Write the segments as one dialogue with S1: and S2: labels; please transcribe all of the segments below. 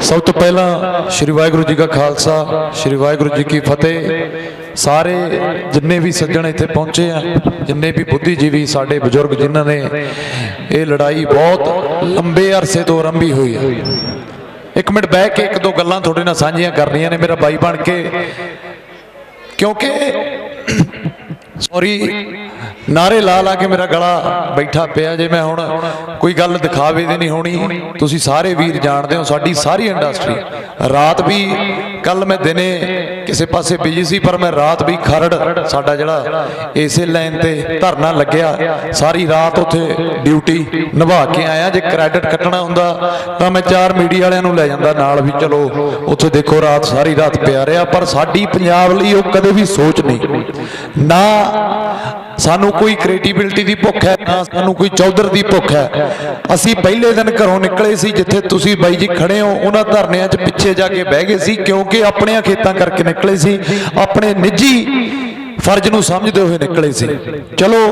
S1: सब तो पहला श्री वाहिगुरू जी का खालसा श्री वाहिगुरू जी की फतेह। सारे जिन्ने भी सज्जन इत्थे पहुंचे हैं, जिन्ने भी बुद्धिजीवी साडे बजुर्ग जिन्हां ने ये लड़ाई बहुत लंबे अरसे तो आरंभी हुई है। एक मिनट बह के एक दो गल्लां तुहाडे नाल साझियां करनियां ने मेरा भाई बन के, क्योंकि सॉरी नारे ला ला के मेरा गला बैठा पिया। जे मैं हुण कोई गल दिखावे दी नहीं होनी, तुसीं सारे वीर जानदे हो साडी सारी इंडस्ट्री रात भी, कल मैं दिने किसी पासे बिजी सी पर मैं रात भी खरड़ साडा जिहड़ा इसे लाइन ते धरना लग्या, सारी रात उत्थे ड्यूटी निभा के आया। जे क्रैडिट कट्टना हुंदा तां मैं 4 मीडिया वालियां नूं लै जांदा नाल भी, चलो उत्थे देखो रात सारी रात पिया रहा। पर साडी पंजाब लई ओह कदे भी सोच नहीं, ना सानू कोई क्रिएटिविटी की भुख है, ना सानू कोई चौधर की भुख है। असी पहले दिन घरों निकले सी, जिथे तुसी बाई जी खड़े हो उन्हां धरनियां च पिछे जाके बह गए सी, क्योंकि अपने खेतां करके निकले सी, अपने निजी फर्ज नूं समझदे हुए निकले सी। चलो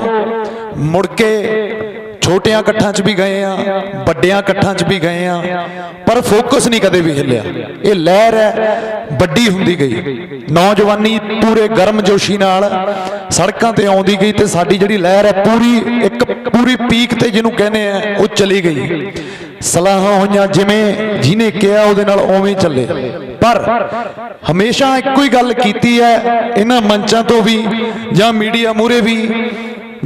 S1: मुड़ के छोटियां कट्ठां च भी गए हैं, वड्डियां कट्ठां च भी गए हैं, पर फोकस नहीं कदे भी हिलिया। ये लहर है वड्डी हुंदी गई, नौजवानी पूरे गर्मजोशी नाल सड़कां ते आउंदी गई, ते साडी जिहड़ी लहर है पूरी पीक ते जिहनूं कहने हैं वो चली गई। सलाहां होईयां जिवें जिहने किहा उहदे नाल उवें चले। पर हमेशा इक्को ही गल कीती है इन्हां मंचां तो भी जां मीडिया मूहरे भी,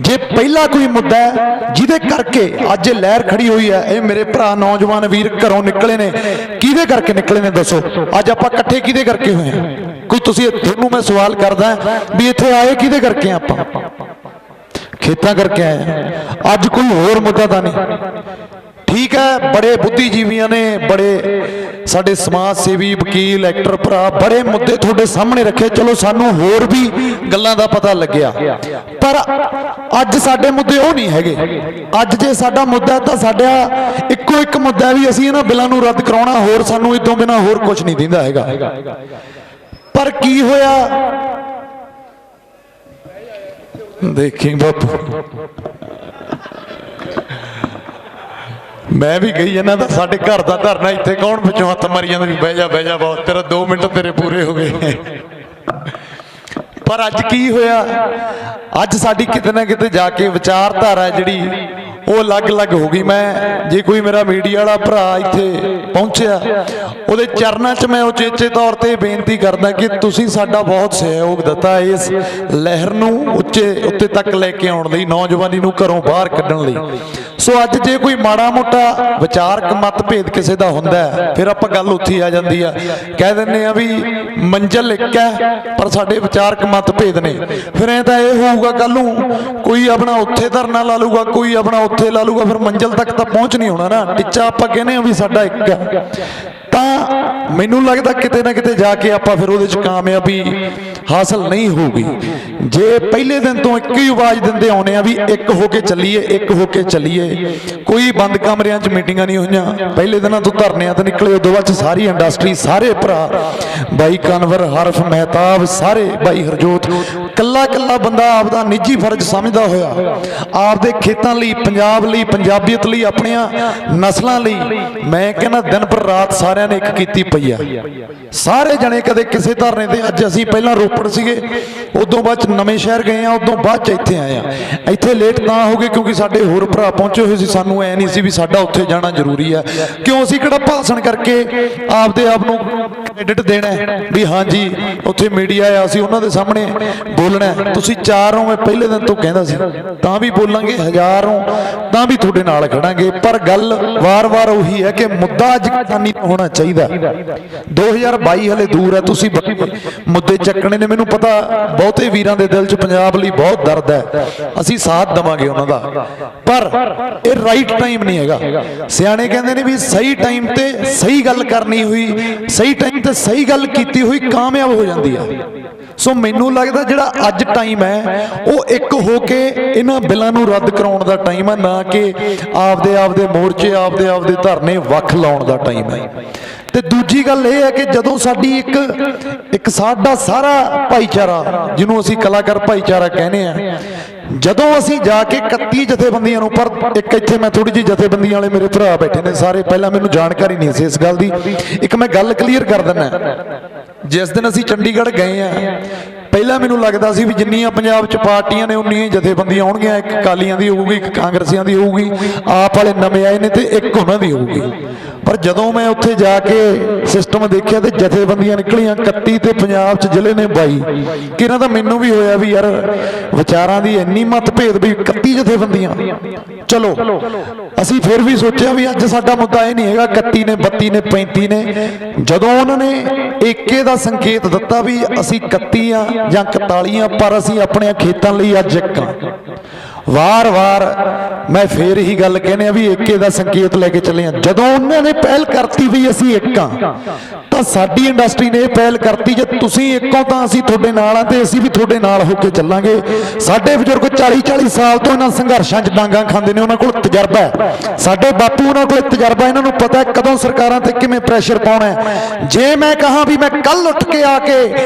S1: जे पहला कोई मुद्दा है जिहदे करके अज लहर खड़ी हुई है, ये मेरे भरा नौजवान वीर घरों निकले ने, किहदे करके निकले ने दसो? अज आपां इकट्ठे किहदे करके हुए हैं? कोई तुसीं तुहानूं मैं सवाल करदा भी इत्थे आए किहदे करके? आपां खेतां करके आए हैं। अज कोई होर मुद्दा तां नहीं। ठीक है, बड़े बुद्धिजीवियों ने, बड़े साडे समाज सेवी वकील एक्टर भरा बड़े मुद्दे थोड़े सामने रखे, चलो सानू होर भी गल्लां दा पता लग्या, पर अज साडे मुद्दे वो नहीं हैगे। अज जे साडा मुद्दा तां साडा इक्को एक मुद्दा भी असीं इन्हां बिलां नूं रद्द कराउणा, होर सानू इतों बिना होर कुछ नहीं दिंदा हैगा। पर की होया देखी बापू, मैं भी गई इन्हां दा साडे घर दा धरना, इत्थे कौन पिछों हत्थ मारी जांदा भी बह जा बहुत तेरा 2 मिनट तेरे पूरे हो गए। पर अज की होया, अज साडी किते ना किते जाके विचारधारा जिहड़ी वो अलग अलग हो गई। मैं जे कोई मेरा मीडिया वाला भरा इत्थे पहुंचिया उहदे चरनां च मैं उचेचे तौर ते बेनती करदा कि तुसीं साडा बहुत सहयोग दिता इस लहर नूं उच्चे उत्ते तक लैके आउण लई, नौजवानी नूं घरों बाहर कड्ढण लई। सो अज जे कोई माड़ा मोटा विचारक मतभेद किसी का हुंदा है, फिर आपां गल उत्थे आ जांदी है, कह दिंदे आ भी मंजिल एक है पर साडे विचारक मतभेद ने। फिर ऐ तां इह होऊगा कल नूं कोई अपना उत्थे धरना ला लूगा, कोई अपना उत्थे ला लूगा, फिर मंजिल तक तां पहुंच नहीं होना ना। टिच्चा आपां कहने आ भी साडा एक है, तां मैनूं लगदा किते ना किते जाके आपां फिर उहदे च कामयाबी हासिल नहीं होगी। जे पहले दिन तो एक ही आवाज दिंदे आउणे आ भी एक होके चलीए, एक होके चलीए, कोई बंद कमरियां च मीटिंगां नहीं होईयां, पहले दिनां तो धरनियां ते निकले, उदों बाद सारी इंडस्ट्री सारे भरा बाई कनवर हरफ मेहताब सारे बाई हरजोत कला कला बंदा आपदा निजी फर्ज समझदा होया आपदे खेतां लई, पंजाब लई, पंजाबीयत लई, अपनियां नस्लां लई, मैं कहना दिन पर रात सारियां ने एक कीती पई आ। सारे जने कदे किसे धरने ते, अज असीं पहलां रोपड़ सीगे, उदों बाद नवें शहर गए हैं, उदों बाद इत्थे आए हैं। इत्थे लेट तां हो गए क्योंकि साडे होर भरा पहुंचे हुए सी, सानू ऐ नहीं सी भी साडा उत्थे जाना जरूरी है। क्यों असीं किहड़ा भाषण करके आपदे आप नूं क्रेडिट देना है भी हाँ जी उत्थे मीडिया आ, असीं उन्हां दे सामने बोलना है। तुसीं 4 हो, मैं पहले दिन तो कहंदा सी तां भी बोलांगे, 1000 हो तां भी तुहाडे नाल खड़ांगे। पर गल वार वार उही है कि मुद्दा अज किसानी दा होना चाहिदा। 2022 हले दूर है, तुसीं मुद्दे चक्कने ने, मैनूं पता बहुते वीरां दे दिल च पंजाब लई बहुत दर्द है, असीं साथ देवांगे उन्हां दा, पर यह राइट टाइम नहीं हैगा। सियाणे कहंदे ने भी सही टाइम ते सही गल करनी हुई, सही टाइम ते सही गल कीती हुई कामयाब हो जाती है। सो मैनूं लगदा जिहड़ा अज टाइम है वो एक होके इन्हां बिलां नूं रद्द कराउण दा टाइम है, ना कि आपदे मोर्चे आपदे धरने वख लाउण दा टाइम है। ते दूजी गल यह है कि जदों साडी एक साडा सारा भाईचारा जिन्हों असीं कलाकार भाईचारा कहने हैं, ਜਦੋਂ ਅਸੀਂ ਜਾ ਕੇ 31 ਜਥੇਬੰਦੀਆਂ ਨੂੰ, ਪਰ ਇੱਕ ਇੱਥੇ ਮੈਂ ਥੋੜੀ ਜਿਹੀ ਜਥੇਬੰਦੀਆਂ ਵਾਲੇ ਮੇਰੇ ਭਰਾ ਬੈਠੇ ਨੇ ਸਾਰੇ, ਪਹਿਲਾਂ ਮੈਨੂੰ ਜਾਣਕਾਰੀ ਨਹੀਂ ਸੀ ਇਸ ਗੱਲ ਦੀ, ਇੱਕ ਮੈਂ ਗੱਲ ਕਲੀਅਰ ਕਰ ਦਿੰਦਾ। ਜਿਸ ਦਿਨ ਅਸੀਂ ਚੰਡੀਗੜ੍ਹ ਗਏ ਆ, ਪਹਿਲਾਂ ਮੈਨੂੰ ਲੱਗਦਾ ਸੀ ਵੀ ਜਿੰਨੀਆਂ ਪੰਜਾਬ 'ਚ ਪਾਰਟੀਆਂ ਨੇ ਉਨੀਆਂ ਹੀ ਜਥੇਬੰਦੀਆਂ ਹੋਣਗੀਆਂ, ਇੱਕ ਅਕਾਲੀਆਂ ਦੀ ਹੋਊਗੀ, ਇੱਕ ਕਾਂਗਰਸੀਆਂ ਦੀ ਹੋਊਗੀ, ਆਪ ਵਾਲੇ ਨਵੇਂ ਆਏ ਨੇ ਤੇ ਇੱਕ ਉਹਨਾਂ ਦੀ ਹੋਊਗੀ। ਪਰ ਜਦੋਂ ਮੈਂ ਉੱਥੇ ਜਾ ਕੇ ਸਿਸਟਮ ਦੇਖਿਆ ਤੇ ਜਥੇਬੰਦੀਆਂ ਨਿਕਲੀਆਂ 31 ਤੇ ਪੰਜਾਬ 'ਚ ਜ਼ਿਲ੍ਹੇ ਨੇ 22। ਕਿਹਨਾਂ ਤਾਂ ਮੈਨੂੰ ਵੀ ਹੋਇਆ ਵੀ ਯਾਰ ਵਿਚਾਰਾਂ ਦੀ ਇੰਨੀ ਮਤਭੇਦ ਵੀ 31 ਜਥੇਬੰਦੀਆਂ। ਚਲੋ ਅਸੀਂ ਫਿਰ ਵੀ ਸੋਚਿਆ ਵੀ ਅੱਜ ਸਾਡਾ ਮੁੱਦਾ ਇਹ ਨਹੀਂ ਹੈਗਾ 31 ਨੇ 32 ਨੇ 35 ਨੇ। ਜਦੋਂ ਉਹਨਾਂ ਨੇ ਏਕੇ ਦਾ ਸੰਕੇਤ ਦਿੱਤਾ ਵੀ ਅਸੀਂ 31 ਆ ਜਾਂ 41 ਆ, ਪਰ ਅਸੀਂ ਆਪਣੇ ਖੇਤਾਂ ਲਈ ਅੱਜ ਇੱਕ ਆ, ਵਾਰ-ਵਾਰ ਮੈਂ ਫੇਰ ਹੀ ਗੱਲ ਕਹਿੰਦੇ ਆ ਵੀ ਏਕੇ ਦਾ ਸੰਕੇਤ ਲੈ ਕੇ ਚੱਲੇ ਆ। ਜਦੋਂ ਉਹਨਾਂ ਨੇ ਪਹਿਲ ਕਰਤੀ ਵੀ ਅਸੀਂ ਇੱਕ ਆ, ਤਾਂ ਸਾਡੀ ਇੰਡਸਟਰੀ ਨੇ ਇਹ ਪਹਿਲ ਕਰਤੀ ਜੇ ਤੁਸੀਂ ਇੱਕੋ ਤਾਂ ਅਸੀਂ ਤੁਹਾਡੇ ਨਾਲ ਆ ਤੇ ਅਸੀਂ ਵੀ ਤੁਹਾਡੇ ਨਾਲ ਹੋ ਕੇ ਚੱਲਾਂਗੇ। ਸਾਡੇ ਬਜ਼ੁਰਗ 40-40 ਸਾਲ ਤੋਂ ਇਹਨਾਂ ਸੰਘਰਸ਼ਾਂ 'ਚ ਡਾਂਗਾਂ ਖਾਂਦੇ ਨੇ, ਉਹਨਾਂ ਕੋਲ ਤਜਰਬਾ ਹੈ। ਸਾਡੇ ਬਾਪੂ ਉਹਨਾਂ ਕੋਲ ਤਜਰਬਾ, ਇਹਨਾਂ ਨੂੰ ਪਤਾ ਕਦੋਂ ਸਰਕਾਰਾਂ ਤੇ ਕਿਵੇਂ ਪ੍ਰੈਸ਼ਰ ਪਾਉਣਾ। ਜੇ ਮੈਂ ਕਹਾਂ ਵੀ ਮੈਂ ਕੱਲ ਉੱਠ ਕੇ ਆ ਕੇ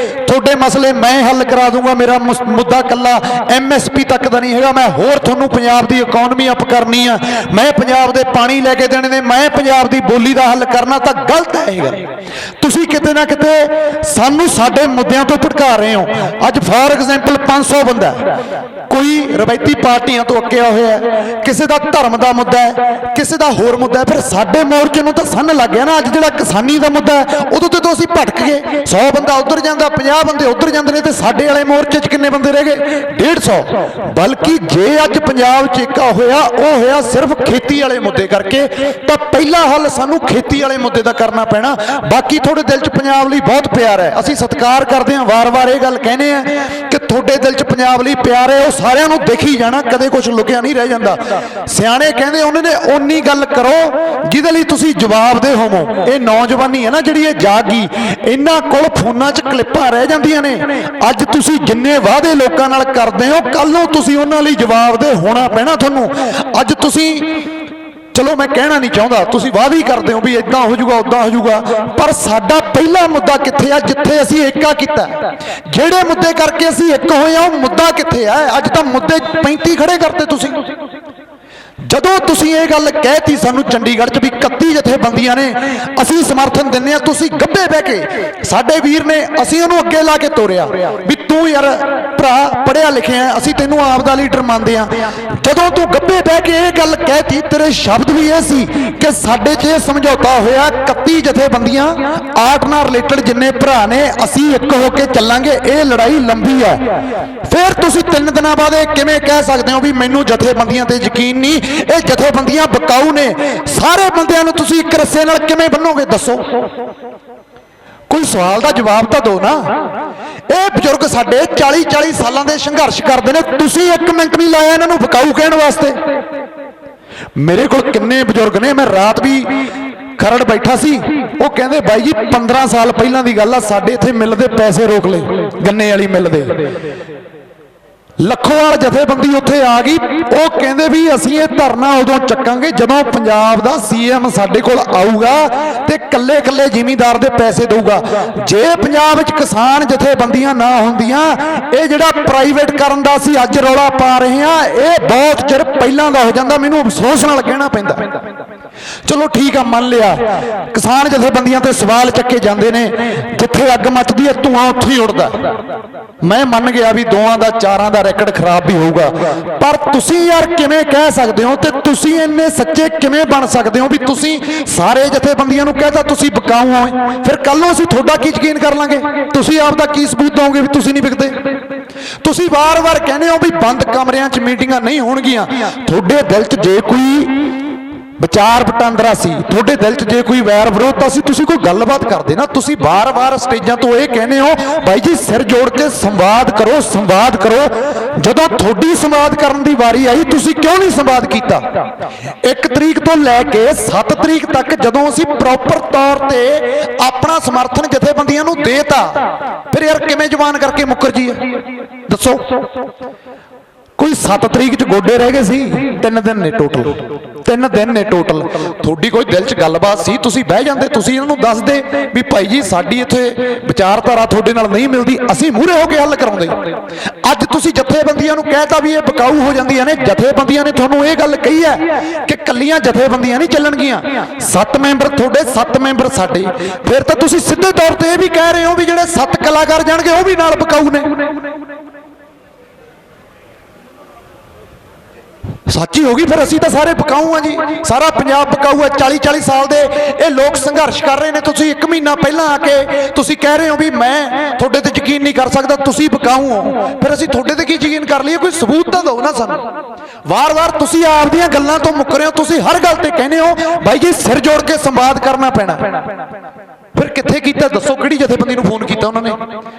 S1: ਤੁਹਾਡੇ ਮਸਲੇ ਮੈਂ ਹੱਲ ਕਰਾ ਦੂੰਗਾ, ਮੇਰਾ ਮੁੱਦਾ ਕੱਲਾ MSP ਤੱਕ ਦਾ ਨਹੀਂ ਹੈਗਾ, ਮੈਂ ਹੋਰ ਤੁਹਾਨੂੰ ਪੰਜਾਬ ਦੀ ਇਕਨੋਮੀ ਅਪ ਕਰਨੀ ਆ, ਮੈਂ ਪੰਜਾਬ ਦੇ ਪਾਣੀ ਲੈ ਕੇ ਦੇਣੇ ਨੇ, ਮੈਂ ਪੰਜਾਬ ਦੀ ਬੋਲੀ ਦਾ ਹੱਲ ਕਰਨਾ, ਤਾਂ ਗਲਤ ਹੈ ਇਹ ਗੱਲ। ਤੁਸੀਂ ਕਿਤੇ ਨਾ ਕਿਤੇ ਸਾਨੂੰ ਸਾਡੇ ਮੁੱਦਿਆਂ ਤੋਂ ਭਟਕਾ ਰਹੇ ਹੋ। ਅੱਜ ਫਾਰ ਐਗਜ਼ਾਮਪਲ 500 ਬੰਦਾ, ਕੋਈ ਰਵਾਇਤੀ ਪਾਰਟੀਆਂ ਤੋਂ ਅੱਕਿਆ ਹੋਇਆ, ਕਿਸੇ ਦਾ ਧਰਮ ਦਾ ਮੁੱਦਾ ਹੈ, ਕਿਸੇ ਦਾ ਹੋਰ ਮੁੱਦਾ ਹੈ, ਫਿਰ ਸਾਡੇ ਮੋਰਚੇ ਨੂੰ ਤਾਂ ਸੰਨ ਲੱਗ ਗਿਆ ਨਾ। ਅੱਜ ਜਿਹੜਾ ਕਿਸਾਨੀ ਦਾ ਮੁੱਦਾ ਹੈ ਉਦੋਂ ਤੇ ਅਸੀਂ ਭਟਕ ਗਏ, 100 ਬੰਦਾ ਉੱਧਰ ਜਾਂਦਾ, 50 ਬੰਦੇ ਉੱਧਰ ਜਾਂਦੇ ਨੇ, ਤੇ ਸਾਡੇ ਵਾਲੇ ਮੋਰਚੇ 'ਚ ਕਿੰਨੇ ਬੰਦੇ ਰਹਿ ਗਏ? 150। ਬਲਕਿ ਜੇ ਅੱਜ ਪੰਜਾਬ 'ਚ ਏਕਾ ਹੋਇਆ, ਉਹ ਹੋਇਆ ਸਿਰਫ ਖੇਤੀ ਵਾਲੇ ਮੁੱਦੇ ਕਰਕੇ। ਤਾਂ ਪਹਿਲਾ ਹੱਲ ਸਾਨੂੰ ਖੇਤੀ ਵਾਲੇ ਮੁੱਦੇ ਦਾ ਕਰਨਾ ਪੈਣਾ। ਬਾਕੀ ਤੁਹਾਡੇ ਦਿਲ 'ਚ ਪੰਜਾਬ ਲਈ ਬਹੁਤ ਪਿਆਰ ਹੈ, ਅਸੀਂ ਸਤਿਕਾਰ ਕਰਦੇ ਹਾਂ, ਵਾਰ-ਵਾਰ ਇਹ ਗੱਲ ਕਹਿੰਦੇ ਆ ਕਿ ਤੁਹਾਡੇ ਦਿਲ 'ਚ ਪੰਜਾਬ ਲਈ ਪਿਆਰ ਹੈ, ਉਹ ਸਾਰਿਆਂ ਨੂੰ ਦੇਖੀ ਜਾਣਾ, ਕਦੇ ਕੁਝ ਲੁਕਿਆ ਨਹੀਂ ਰਹਿ ਜਾਂਦਾ। ਸਿਆਣੇ ਕਹਿੰਦੇ ਉਹਨਾਂ ਨੇ ਓਨੀ ਗੱਲ ਕਰੋ ਜਿਹਦੇ ਲਈ ਤੁਸੀਂ ਜਵਾਬਦੇ ਹੋਵੋ। ਇਹ ਨੌਜਵਾਨੀ ਹੈ ਨਾ ਜਿਹੜੀ, ਇਹ ਜਾਗ ਗਈ, ਇਹਨਾਂ ਕੋਲ ਫੋਨਾਂ 'ਚ ਕਲਿੱਪਾਂ ਰਹਿ ਜਾਂਦੀਆਂ ਨੇ। ਅੱਜ ਤੁਸੀਂ ਜਿੰਨੇ ਵਾਅਦੇ ਲੋਕਾਂ ਨਾਲ ਕਰਦੇ ਹੋ, ਕੱਲ ਨੂੰ ਤੁਸੀਂ ਉਹਨਾਂ ਲਈ ਜਵਾਬਦੇ ਹੋਣਾ ਪੈਣਾ ਤੁਹਾਨੂੰ। ਅੱਜ ਤੁਸੀਂ, ਚਲੋ ਮੈਂ ਕਹਿਣਾ ਨਹੀਂ ਚਾਹੁੰਦਾ, ਤੁਸੀਂ ਵਾਅਦੇ ਹੀ ਕਰਦੇ ਹੋ ਵੀ ਇਦਾਂ ਹੋ ਜਾਊਗਾ ਉਦਾਂ ਹੋ ਜਾਊਗਾ, ਪਰ ਸਾਡਾ ਪਹਿਲਾ ਮੁੱਦਾ ਕਿੱਥੇ ਆ ਜਿੱਥੇ ਅਸੀਂ ਏਕਾ ਕੀਤਾ? ਜਿਹੜੇ ਮੁੱਦੇ ਕਰਕੇ ਅਸੀਂ ਇੱਕ ਹੋਏ ਆ ਉਹ ਮੁੱਦਾ ਕਿੱਥੇ ਆ? ਅੱਜ ਤਾਂ ਮੁੱਦੇ 35 ਖੜੇ ਕਰਤੇ ਤੁਸੀਂ। ਜਦੋਂ ਤੁਸੀਂ ਇਹ ਗੱਲ ਕਹਿਤੀ ਸਾਨੂੰ ਚੰਡੀਗੜ੍ਹ 'ਚ ਵੀ 31 ਜਥੇਬੰਦੀਆਂ ਨੇ, ਅਸੀਂ ਸਮਰਥਨ ਦਿੰਦੇ ਆ, ਤੁਸੀਂ ਗੱਭੇ ਬਹਿ ਕੇ ਸਾਡੇ ਵੀਰ ਨੇ, ਅਸੀਂ ਉਹਨੂੰ ਅੱਗੇ ਲਾ ਕੇ ਤੋਰਿਆ ਵੀ ਤੂੰ ਯਾਰ ਭਰਾ ਪੜ੍ਹਿਆ ਲਿਖਿਆ, ਅਸੀਂ ਤੈਨੂੰ ਆਪ ਦਾ ਲੀਡਰ ਮੰਨਦੇ ਆ। ਜਦੋਂ ਤੂੰ ਗੱਭੇ ਬਹਿ ਕੇ ਇਹ ਗੱਲ ਕਹਿਤੀ, ਤੇਰੇ ਸ਼ਬਦ ਵੀ ਇਹ ਸੀ ਕਿ ਸਾਡੇ 'ਚ ਇਹ ਸਮਝੌਤਾ ਹੋਇਆ 31 ਜਥੇਬੰਦੀਆਂ ਆਰਟ ਨਾਲ ਰਿਲੇਟਡ ਜਿੰਨੇ ਭਰਾ ਨੇ, ਅਸੀਂ ਇੱਕ ਹੋ ਕੇ ਚੱਲਾਂਗੇ, ਇਹ ਲੜਾਈ ਲੰਬੀ ਹੈ। ਫਿਰ ਤੁਸੀਂ 3 ਦਿਨਾਂ ਬਾਅਦ ਇਹ ਕਿਵੇਂ ਕਹਿ ਸਕਦੇ ਹੋ ਵੀ ਮੈਨੂੰ ਜਥੇਬੰਦੀਆਂ ਤੇ ਯਕੀਨ ਨਹੀਂ, ਇਹ ਜਥੇਬੰਦੀਆਂ ਬਕਾਊ ਨੇ? ਸਾਰੇ ਬੰਦਿਆਂ ਨੂੰ ਤੁਸੀਂ ਇੱਕ ਰੱਸੇ ਨਾਲ ਕਿਵੇਂ ਬੰਨੋਗੇ ਦੱਸੋ? ਕੋਈ ਸਵਾਲ ਦਾ ਜਵਾਬ ਤਾਂ ਦਿਓ ਨਾ। ਇਹ ਬਜ਼ੁਰਗ ਸਾਡੇ 40-40 ਸਾਲਾਂ ਦੇ ਸੰਘਰਸ਼ ਕਰਦੇ ਨੇ, ਤੁਸੀਂ 1 ਮਿੰਟ ਨਹੀਂ ਲਾਇਆ ਇਹਨਾਂ ਨੂੰ ਬਕਾਊ ਕਹਿਣ ਵਾਸਤੇ। ਮੇਰੇ ਕੋਲ ਕਿੰਨੇ ਬਜ਼ੁਰਗ ਨੇ, ਮੈਂ ਰਾਤ ਵੀ ਖਰੜ ਬੈਠਾ ਸੀ, ਉਹ ਕਹਿੰਦੇ ਬਾਈ ਜੀ 15 ਸਾਲ ਪਹਿਲਾਂ ਦੀ ਗੱਲ ਆ, ਸਾਡੇ ਇੱਥੇ ਮਿਲ ਦੇ ਪੈਸੇ ਰੋਕ ਲਏ, ਗੰਨੇ ਵਾਲੀ ਮਿਲ ਦੇ। ਲੱਖੋਵਾਲ ਜਥੇਬੰਦੀ ਉੱਥੇ ਆ ਗਈ, ਉਹ ਕਹਿੰਦੇ ਵੀ ਅਸੀਂ ਇਹ ਧਰਨਾ ਉਦੋਂ ਚੱਕਾਂਗੇ ਜਦੋਂ ਪੰਜਾਬ ਦਾ CM ਸਾਡੇ ਕੋਲ ਆਊਗਾ ਤੇ ਕੱਲੇ-ਕੱਲੇ ਜ਼ਿਮੀਂਦਾਰ ਦੇ ਪੈਸੇ ਦੇਊਗਾ। ਜੇ ਪੰਜਾਬ ਵਿੱਚ ਕਿਸਾਨ ਜਥੇਬੰਦੀਆਂ ਨਾ ਹੁੰਦੀਆਂ, ਇਹ ਜਿਹੜਾ ਪ੍ਰਾਈਵੇਟ ਕਰਨ ਦਾ ਅਸੀਂ ਅੱਜ ਰੌਲਾ ਪਾ ਰਹੇ ਹਾਂ, ਇਹ ਬਹੁਤ ਚਿਰ ਪਹਿਲਾਂ ਦਾ ਹੋ ਜਾਂਦਾ। ਮੈਨੂੰ ਅਫਸੋਸ ਨਾਲ ਕਹਿਣਾ ਪੈਂਦਾ। ਚਲੋ ਠੀਕ ਆ, ਮੰਨ ਲਿਆ ਕਿਸਾਨ ਜਥੇਬੰਦੀਆਂ ਤੇ ਸਵਾਲ ਚੱਕੇ ਜਾਂਦੇ ਨੇ, ਜਿੱਥੇ ਅੱਗ ਮੱਚਦੀ ਹੈ ਧੂਆਂ ਉੱਥੇ ਹੀ ਉੱਡਦਾ। ਮੈਂ ਮੰਨ ਗਿਆ ਵੀ ਦੋਵਾਂ ਦਾ ਚਾਰਾਂ ਦਾ ਰੈਕਡ ਖਰਾਬ ਵੀ ਹੋਊਗਾ, ਪਰ ਤੁਸੀਂ ਯਾਰ ਕਿਵੇਂ ਕਹਿ ਸਕਦੇ ਹੋ ਤੇ ਤੁਸੀਂ ਇੰਨੇ ਸੱਚੇ ਕਿਵੇਂ ਬਣ ਸਕਦੇ ਹੋ ਵੀ ਤੁਸੀਂ ਸਾਰੇ ਜਥੇਬੰਦੀਆਂ ਨੂੰ ਕਹਿਤਾ ਤੁਸੀਂ ਬਕਾਊ ਹੋ? ਫਿਰ ਕੱਲ ਨੂੰ ਅਸੀਂ ਤੁਹਾਡਾ ਕੀ ਯਕੀਨ ਕਰ ਲਾਂਗੇ? ਤੁਸੀਂ ਆਪ ਦਾ ਕੀ ਸਬੂਤ ਦੋਗੇ ਵੀ ਤੁਸੀਂ ਨਹੀਂ ਵਿਕਦੇ? ਤੁਸੀਂ ਵਾਰ-ਵਾਰ ਕਹਿੰਦੇ ਹੋ ਵੀ ਬੰਦ ਕਮਰਿਆਂ 'ਚ ਮੀਟਿੰਗਾਂ ਨਹੀਂ ਹੋਣਗੀਆਂ। ਤੁਹਾਡੇ ਦਿਲ 'ਚ ਜੇ ਕੋਈ ਵਿਚਾਰ ਵਟਾਂਦਰਾ ਸੀ, ਤੁਹਾਡੇ ਦਿਲ 'ਚ ਜੇ ਕੋਈ ਵੈਰ ਵਿਰੋਧਤਾ ਸੀ, ਤੁਸੀਂ ਕੋਈ ਗੱਲਬਾਤ ਕਰਦੇ ਨਾ। ਤੁਸੀਂ ਵਾਰ-ਵਾਰ ਸਟੇਜਾਂ ਤੋਂ ਇਹ ਕਹਿੰਦੇ ਹੋ ਬਾਈ ਜੀ ਸਿਰ ਜੋੜ ਕੇ ਸੰਵਾਦ ਕਰੋ, ਸੰਵਾਦ ਕਰੋ। ਜਦੋਂ ਤੁਹਾਡੀ ਸੰਵਾਦ ਕਰਨ ਦੀ ਵਾਰੀ ਆਈ, ਤੁਸੀਂ ਕਿਉਂ ਨਹੀਂ ਸੰਵਾਦ ਕੀਤਾ? 1 ਤਰੀਕ ਤੋਂ ਲੈ ਕੇ 7 ਤਰੀਕ ਤੱਕ ਜਦੋਂ ਅਸੀਂ ਪ੍ਰੋਪਰ ਤੌਰ ਤੇ ਆਪਣਾ ਸਮਰਥਨ ਜਥੇਬੰਦੀਆਂ ਨੂੰ ਦੇਤਾ, ਫਿਰ ਯਾਰ ਕਿਵੇਂ ਜਵਾਨ ਕਰਕੇ ਮੁੱਕਰ ਜੀ ਦੱਸੋ? कोई 7 तरीक च गोडे रह गए सी, 3 दिन ने टोटल, 3 दिन ने टोटल। थोड़ी कोई दिल च गलबात सी, तुसी बह जांदे, तुसी इन्हां नूं दसदे भी भाई जी साडी इत्थे विचारधारा तुहाडे नाल नहीं मिलदी, असीं मूहरे हो के हल कराउंदे। अज तुसी जथेबंदियां नूं कहता भी ये बकाऊ हो जांदियां ने, जथेबंदियां ने तुहानूं ये गल कही है कि कल्लियां जथेबंदियां नहीं चलणगीਆਂ, 7 मैंबर तुहाडे 7 मैंबर साडे। फिर तां तुसी सिद्धे तौर ते ये भी कह रहे हो भी जिहड़े 7 कलाकार जाणगे वो भी नाल बकाऊ ने। सच्ची होगी फिर असीं तां सारे बकाऊ हाँ जी, सारा पंजाब बकाऊ है। 40-40 साल दे ये लोग संघर्ष कर रहे हैं, तुसीं 1 महीना पहला आके तुसीं कह रहे हो भी मैं तुहाडे ते यकीन नहीं कर सकदा, तुसीं बकाऊ हो। फिर असीं तुहाडे ते की यकीन कर लईए? कोई सबूत तां दिओ ना सानूं। वार-वार तुसीं आपदियां गल्लां तो मुकर रहे हो, तुसीं हर गल ते कहने हो भाई जी सिर जोड़ के संवाद करना पैना। फिर कित्थे कीता दसो, किहड़ी जथेबंदी नूं फोन कीता उन्होंने?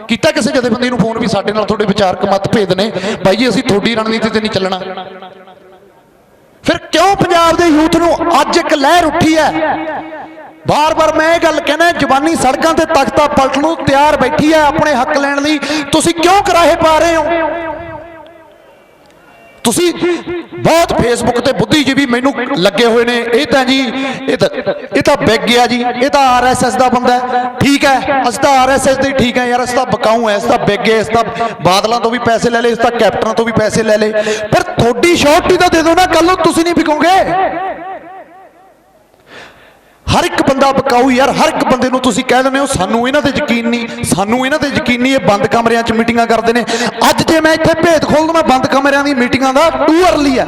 S1: कीता किसी जथेबंदी नूं फोन भी साडे नाल तुहाडे विचारक मतभेद ने, भाई जी असीं तुहाडी रणनीति ते नहीं चलना? फिर क्यों पंजाब दे यूथ नूं अज एक लहर उठी है? बार बार मैं ये गल कहना, जवानी सड़कों ते तख्ता पलटन नूं तैयार बैठी है अपने हक लैण लई, तुसीं क्यों कराहे पा रहे हो? तुसीं बहुत फेसबुक ते बुद्धिजीवी मैनू लगे हुए ने, ये तां जी ये तां विक गया जी, ये तां RSS दा बंदा है, ठीक है अस तां RSS दे ठीक है यार, अस तां बकाऊ है, अस तां विक गए, अस तां बादलों तो भी पैसे ले ले, अस तां कैप्टनों तो भी पैसे ले ले। पर थोड़ी श्योरिटी तां दे दो ना, कल नूं तुसीं नहीं विकोगे। हर एक बंदा बकाऊ यार, हर एक बंदे नूं तुसीं कह दिंदे हो सानूं इन्हां ते यकीन नहीं, सानूं इन्हां ते यकीन नहीं, ये बंद कमरिਆਂ 'ਚ मीटिंगां करदे ने। अज जे मैं इत्थे भेद खोल दूं, मैं बंद कमरिਆਂ दी मीटिंगां दा टू अर्ली है,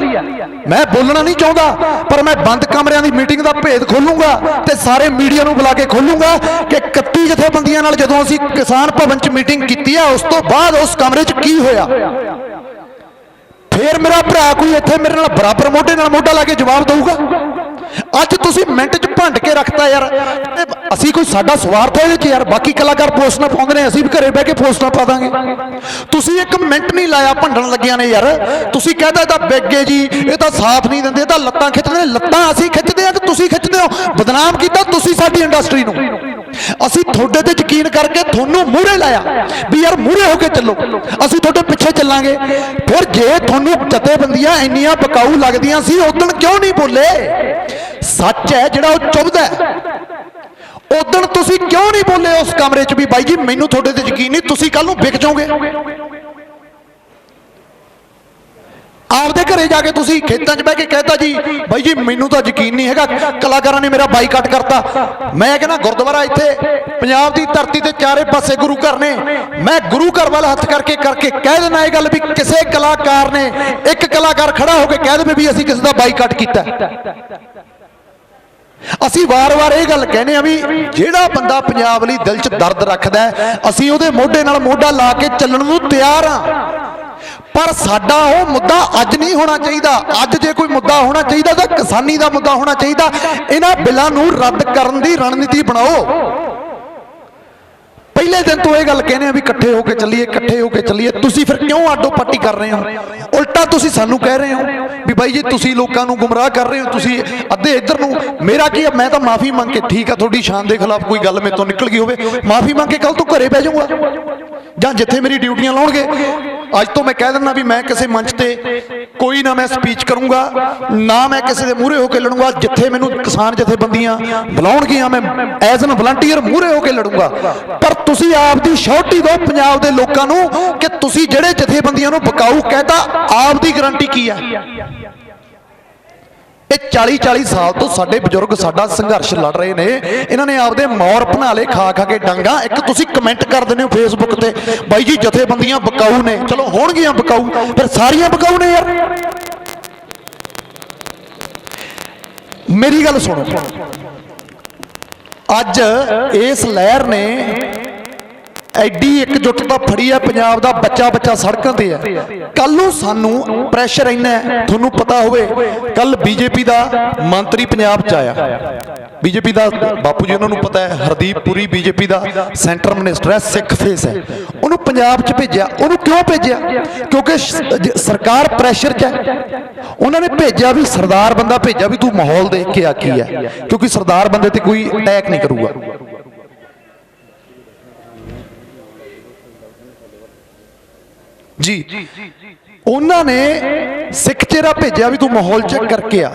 S1: मैं बोलना नहीं चाहुंदा, पर मैं बंद कमरिਆਂ दी मीटिंग दा भेद खोलूंगा ते सारे मीडिया नूं बुला के खोलूंगा कि 31 जथेबंदियां नाल जदों असीं किसान भवन 'ਚ मीटिंग कीती है, उस तो बाद उस कमरे 'ਚ की होया। फिर मेरा भरा कोई इत्थे मेरे नाल बराबर मोढे नाल मोढा ला के जवाब दूगा। अज तुसीं मिंट च भंड के रखता यार, असीं कोई साडा स्वार्थ है यार? बाकी कलाकार पोस्टां पाउंदे ने, असीं भी घरे बह के पोस्टां पा दांगे। तुसीं एक मिंट नहीं लाया भंडण लग्गियां ने यार। तुसीं कहदा इहदा विक गए जी, ये तां साथ नहीं दिंदे, इहदा लत्तां खिੱਚਦੇ ने। लत्तां असीं खिੱਚਦੇ आ कि तुसीं खिੱਚਦੇ हो? बदनाम कीता तुसीं साडी इंडस्ट्री नूं। असीं तुहाडे ते यकीन करके तुहानूं मूहरे लाया भी यार मूहरे होके चलो, असीं तुहाडे पिछे चलांगे। फिर जे तुहानूं जथेबंदियां इंनियां बकाऊ लगदियां सी, उदण क्यों नहीं बोले? सच है जिहड़ा वो चुभदा है, उदण तुसीं क्यों नहीं बोले उस कमरे 'ਚ भी बाई जी मैनूं तुहाडे ते यकीन नहीं, तुसीं कल नूं विक जाओगे। आपदे घरे जाके तुसीं खेतां 'ਚ बह के कहता जी बाई जी मैनूं तां यकीन नहीं हैगा, कलाकारां ने मेरा बाईकाट करता। मैं कहना गुरुद्वारा इत्थे पंजाब दी धरती ते चारे पासे गुरु घर ने, मैं गुरु घर वाल हत्थ करके कह देना ये गल भी किसी कलाकार ने, एक कलाकार खड़ा होकर कह दे भी असीं किसी दा बाईकाट कीता। असीं वार-वार ये गल कहने आ भी जिहड़ा बंदा पंजाब लई दिल 'ਚ दर्द रखदा है, असीं उहदे मोढे नाल मोढा ला के चलण नूं तैयार हां। पर साडा वो मुद्दा अज नहीं होना चाहिए। अज जे कोई मुद्दा होना चाहिए तो किसानी का मुद्दा होना चाहिए। इन्हां बिलां नूं रद्द करन दी रणनीति बनाओ। पहले दिन तो यह गल कहने भी इकट्ठे होके चलीए, इकट्ठे होके चलीए। तुसीं फिर क्यों आडो पार्टी कर रहे हो? उल्टा तुसीं सानू कह रहे हो भी भाई जी तुसीं लोकां नूं गुमराह कर रहे हो, तुसीं अद्धे इधर नूं। मेरा की मैं तो माफ़ी मंग के, ठीक है थोड़ी शान के खिलाफ कोई गल मेरे तो निकल गई होवे, माफ़ी मंग के कल तो घरे बह जाऊंगा जां जिथे मेरी ड्यूटियां लाउणगे। अज तो मैं कह दिंदा भी मैं किसी मंच ते कोई ना मैं स्पीच करूंगा, ना मैं किसी दे मूहरे होकर लड़ूंगा। जिथे मैनूं किसान जथेबंदियां बुलाउणगियां मैं एज एन वलंटीयर मूहरे होकर लड़ूंगा। पर तुसीं आप दी श्योरिटी दो पंजाब दे लोकां नूं कि तुसीं जिहड़े जथेबंदियां नूं बकाऊ कहता, आप दी गारंटी की है? ये 40-40 साल तो साडे बजुर्ग साडा संघर्ष लड़ रहे ने, इन्होंने आपदे मौर भना ले खा खा के डांगा। एक तुसीं कमेंट कर दिंदे हो फेसबुक ते बाई जी जथेबंदियां बकाऊ ने, चलो होणगियां बकाऊ, फिर सारियां बकाऊ ने यार। मेरी गल सुनो, अज इस लहर ने एडी एकजुटता फड़ी है, पंजाब दा बच्चा बच्चा सड़कों ते है। कल नूं सानू प्रैशर इन्ना है, तुहानूं पता होवे कल बीजेपी दा मंत्री पंजाब च आया, बीजेपी दा बापू जी उन्होंने पता है, हरदीप पुरी बीजेपी दा सेंटर मिनिस्टर है, सिख फेस है, उन्होंने पंजाब च भेजा। उन्होंने क्यों भेजा? क्योंकि सरकार प्रैशर च है। उन्होंने भेजा भी सरदार बंदा भेजा भी तू माहौल देख के आकी है, क्योंकि सरदार बंदे ते कोई अटैक नहीं करूगा। जी ਉਹਨਾਂ ਨੇ ਸਿੱਖ ਚਿਹਰਾ ਭੇਜਿਆ ਵੀ ਤੂੰ ਮਾਹੌਲ ਚੈੱਕ ਕਰਕੇ ਆ।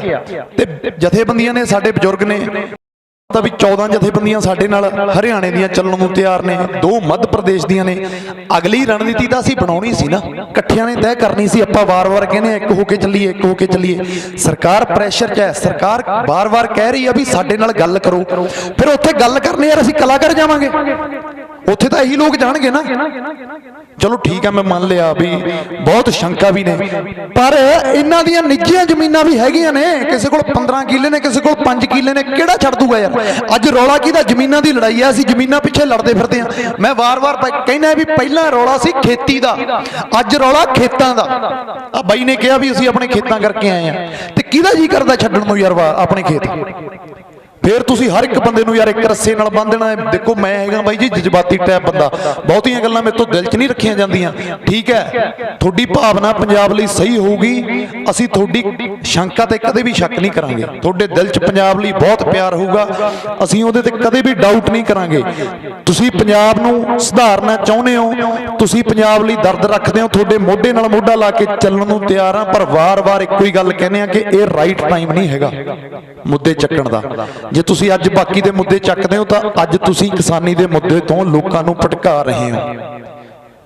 S1: ਤੇ ਜਥੇਬੰਦੀਆਂ ਨੇ, ਸਾਡੇ ਬਜ਼ੁਰਗ ਨੇ ਤਾਂ ਵੀ 14 ਜਥੇਬੰਦੀਆਂ ਸਾਡੇ ਨਾਲ ਹਰਿਆਣੇ ਦੀਆਂ ਚੱਲਣ ਨੂੰ ਤਿਆਰ ਨੇ, 2 ਮੱਧ ਪ੍ਰਦੇਸ਼ ਦੀਆਂ ਨੇ। ਅਗਲੀ ਰਣਨੀਤੀ ਤਾਂ ਅਸੀਂ ਬਣਾਉਣੀ ਸੀ ਨਾ, ਇਕੱਠਿਆਂ ਨੇ ਤੈਅ ਕਰਨੀ ਸੀ। ਆਪਾਂ ਵਾਰ-ਵਾਰ ਕਹਿੰਦੇ ਇੱਕ ਹੋ ਕੇ ਚੱਲੀਏ, ਇੱਕ ਹੋ ਕੇ ਚੱਲੀਏ। ਸਰਕਾਰ ਪ੍ਰੈਸ਼ਰ 'ਚ ਹੈ, ਸਰਕਾਰ ਵਾਰ-ਵਾਰ ਕਹਿ ਰਹੀ ਆ ਵੀ ਸਾਡੇ ਨਾਲ ਗੱਲ ਕਰੋ। ਫਿਰ ਉੱਥੇ ਗੱਲ ਕਰਨੀ ਯਾਰ ਅਸੀਂ ਕਲਾਕਾਰ ਜਾਵਾਂਗੇ, ਉੱਥੇ ਤਾਂ ਇਹੀ ਲੋਕ ਜਾਣਗੇ ਨਾ। ਚਲੋ ਠੀਕ ਹੈ, ਮੈਂ ਮੰਨ ਲਿਆ ਵੀ ਬਹੁਤ ਸ਼ੰਕਾ ਵੀ ਨੇ, ਪਰ ਇਹਨਾਂ ਦੀਆਂ ਨਿੱਜੀਆਂ ਜ਼ਮੀਨਾਂ ਵੀ ਹੈਗੀਆਂ ਨੇ। ਕਿਸੇ ਕੋਲ 15 ਕਿੱਲੇ ਨੇ, ਕਿਸੇ ਕੋਲ 5 ਕਿੱਲੇ ਨੇ, ਕਿਹੜਾ ਛੱਡ ਦੂਗਾ ਯਾਰ। ਅੱਜ ਰੌਲਾ ਕਿਹਦਾ? ਜ਼ਮੀਨਾਂ ਦੀ ਲੜਾਈ ਆ, ਅਸੀਂ ਜ਼ਮੀਨਾਂ ਪਿੱਛੇ ਲੜਦੇ ਫਿਰਦੇ ਆ। ਮੈਂ ਵਾਰ-ਵਾਰ ਕਹਿੰਦਾ ਵੀ ਪਹਿਲਾਂ ਰੌਲਾ ਸੀ ਖੇਤੀ ਦਾ, ਅੱਜ ਰੌਲਾ ਖੇਤਾਂ ਦਾ। ਆ ਬਾਈ ਨੇ ਕਿਹਾ ਵੀ ਅਸੀਂ ਆਪਣੇ ਖੇਤਾਂ ਕਰਕੇ ਆਏ ਆ, ਤੇ ਕਿਹਦਾ ਜੀ ਕਰਦਾ ਛੱਡਣ ਨੂੰ ਯਾਰ ਆਪਣੇ ਖੇਤ? ਫਿਰ ਤੁਸੀਂ ਹਰ ਇੱਕ ਬੰਦੇ ਨੂੰ ਯਾਰ ਇੱਕ ਰੱਸੇ ਨਾਲ ਬੰਨ੍ਹ ਦੇਣਾ। ਦੇਖੋ ਮੈਂ ਹੈਗਾ ਬਾਈ ਜੀ ਜਜ਼ਬਾਤੀ ਟਾਈਪ ਬੰਦਾ, ਬਹੁਤੀਆਂ ਗੱਲਾਂ ਮੇਰੇ ਤੋਂ ਦਿਲ 'ਚ ਨਹੀਂ ਰੱਖੀਆਂ ਜਾਂਦੀਆਂ। ਠੀਕ ਹੈ, ਤੁਹਾਡੀ ਭਾਵਨਾ ਪੰਜਾਬ ਲਈ ਸਹੀ ਹੋਊਗੀ, ਅਸੀਂ ਤੁਹਾਡੀ ਸ਼ੰਕਾ ਤੇ ਕਦੇ ਵੀ ਸ਼ੱਕ ਨਹੀਂ ਕਰਾਂਗੇ। ਤੁਹਾਡੇ ਦਿਲ 'ਚ ਪੰਜਾਬ ਲਈ ਬਹੁਤ ਪਿਆਰ ਹੋਊਗਾ, ਅਸੀਂ ਉਹਦੇ ਤੇ ਕਦੇ ਵੀ ਡਾਊਟ ਨਹੀਂ ਕਰਾਂਗੇ। ਤੁਸੀਂ ਪੰਜਾਬ ਨੂੰ ਸੁਧਾਰਨਾ ਚਾਹੁੰਦੇ ਹੋ, ਤੁਸੀਂ ਪੰਜਾਬ ਲਈ ਦਰਦ ਰੱਖਦੇ ਹੋ, ਤੁਹਾਡੇ ਮੋਢੇ ਨਾਲ ਮੋਢਾ ਲਾ ਕੇ ਚੱਲਣ ਨੂੰ ਤਿਆਰ ਆ। ਪਰ ਵਾਰ-ਵਾਰ ਇੱਕੋ ਹੀ ਗੱਲ ਕਹਿੰਦੇ ਆ ਕਿ ਇਹ ਰਾਈਟ ਟਾਈਮ ਨਹੀਂ ਹੈਗਾ ਮੁੱਦੇ ਚੱਕਣ ਦਾ। ਜੇ ਤੁਸੀਂ ਅੱਜ ਬਾਕੀ ਦੇ ਮੁੱਦੇ ਚੱਕਦੇ ਹੋ ਤਾਂ ਅੱਜ ਤੁਸੀਂ ਕਿਸਾਨੀ ਦੇ ਮੁੱਦੇ ਤੋਂ ਲੋਕਾਂ ਨੂੰ ਭਟਕਾ ਰਹੇ ਹੋ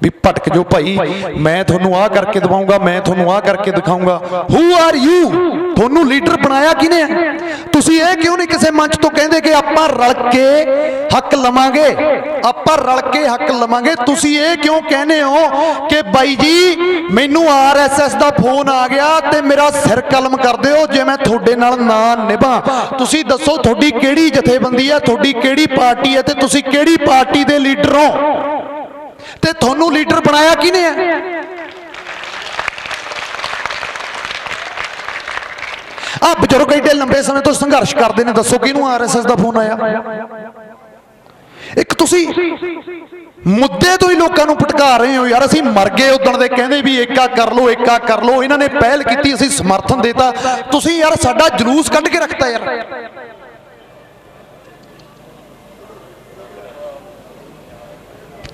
S1: ਵੀ ਭਟਕ ਜੋ ਭਾਈ, ਮੈਂ ਤੁਹਾਨੂੰ ਆਹ ਕਰਕੇ ਦਿਵਾਉਂਗਾ, ਮੈਂ ਤੁਹਾਨੂੰ ਆਹ ਕਰਕੇ ਦਿਖਾਉਂਗਾ। Who are you? ਤੁਹਾਨੂੰ ਲੀਡਰ ਬਣਾਇਆ ਕਿਹਨੇ ਹੈ? ਤੁਸੀਂ ਇਹ ਕਿਉਂ ਨਹੀਂ ਕਿਸੇ ਮੰਚ ਤੋਂ ਕਹਿੰਦੇ ਕਿ ਆਪਾਂ ਰਲ ਕੇ ਹੱਕ ਲਵਾਂਗੇ, ਆਪਾਂ ਰਲ ਕੇ ਹੱਕ ਲਵਾਂਗੇ? ਤੁਸੀਂ ਇਹ ਕਿਉਂ ਕਹਿੰਦੇ ਹੋ ਕਿ ਬਾਈ ਜੀ ਮੈਨੂੰ RSS ਦਾ ਫੋਨ ਆ ਗਿਆ ਤੇ ਮੇਰਾ ਸਿਰ ਕਲਮ ਕਰ ਦਿਓ ਜੇ ਮੈਂ ਤੁਹਾਡੇ ਨਾਲ ਨਾ ਨਿਭਾਂ? ਤੁਸੀਂ ਦੱਸੋ ਤੁਹਾਡੀ ਕਿਹੜੀ ਜਥੇਬੰਦੀ ਹੈ, ਤੁਹਾਡੀ ਕਿਹੜੀ ਪਾਰਟੀ ਹੈ, ਤੇ ਤੁਸੀਂ ਕਿਹੜੀ ਪਾਰਟੀ ਦੇ ਲੀਡਰ ਹੋ? ਤੇ ਤੁਹਾਨੂੰ ਲੀਡਰ ਬਣਾਇਆ ਕਿਹਨੇ ਹੈ? ਆ ਬਜ਼ੁਰਗ ਏਡੇ ਲੰਬੇ ਸਮੇਂ ਤੋਂ ਸੰਘਰਸ਼ ਕਰਦੇ ਨੇ, ਦੱਸੋ ਕਿਹਨੂੰ RSS ਦਾ ਫੋਨ ਆਇਆ? ਇੱਕ ਤੁਸੀਂ ਮੁੱਦੇ ਤੋਂ ਹੀ ਲੋਕਾਂ ਨੂੰ ਭਟਕਾ ਰਹੇ ਹੋ ਯਾਰ। ਅਸੀਂ ਮਰ ਗਏ ਉਦਣ ਦੇ ਕਹਿੰਦੇ ਵੀ ਏਕਾ ਕਰ ਲੋ, ਏਕਾ ਕਰ ਲੋ। ਇਹਨਾਂ ਨੇ ਪਹਿਲ ਕੀਤੀ, ਅਸੀਂ ਸਮਰਥਨ ਦੇਤਾ, ਤੁਸੀਂ ਯਾਰ ਸਾਡਾ ਜਲੂਸ ਕੱਢ ਕੇ ਰੱਖਤਾ ਯਾਰ।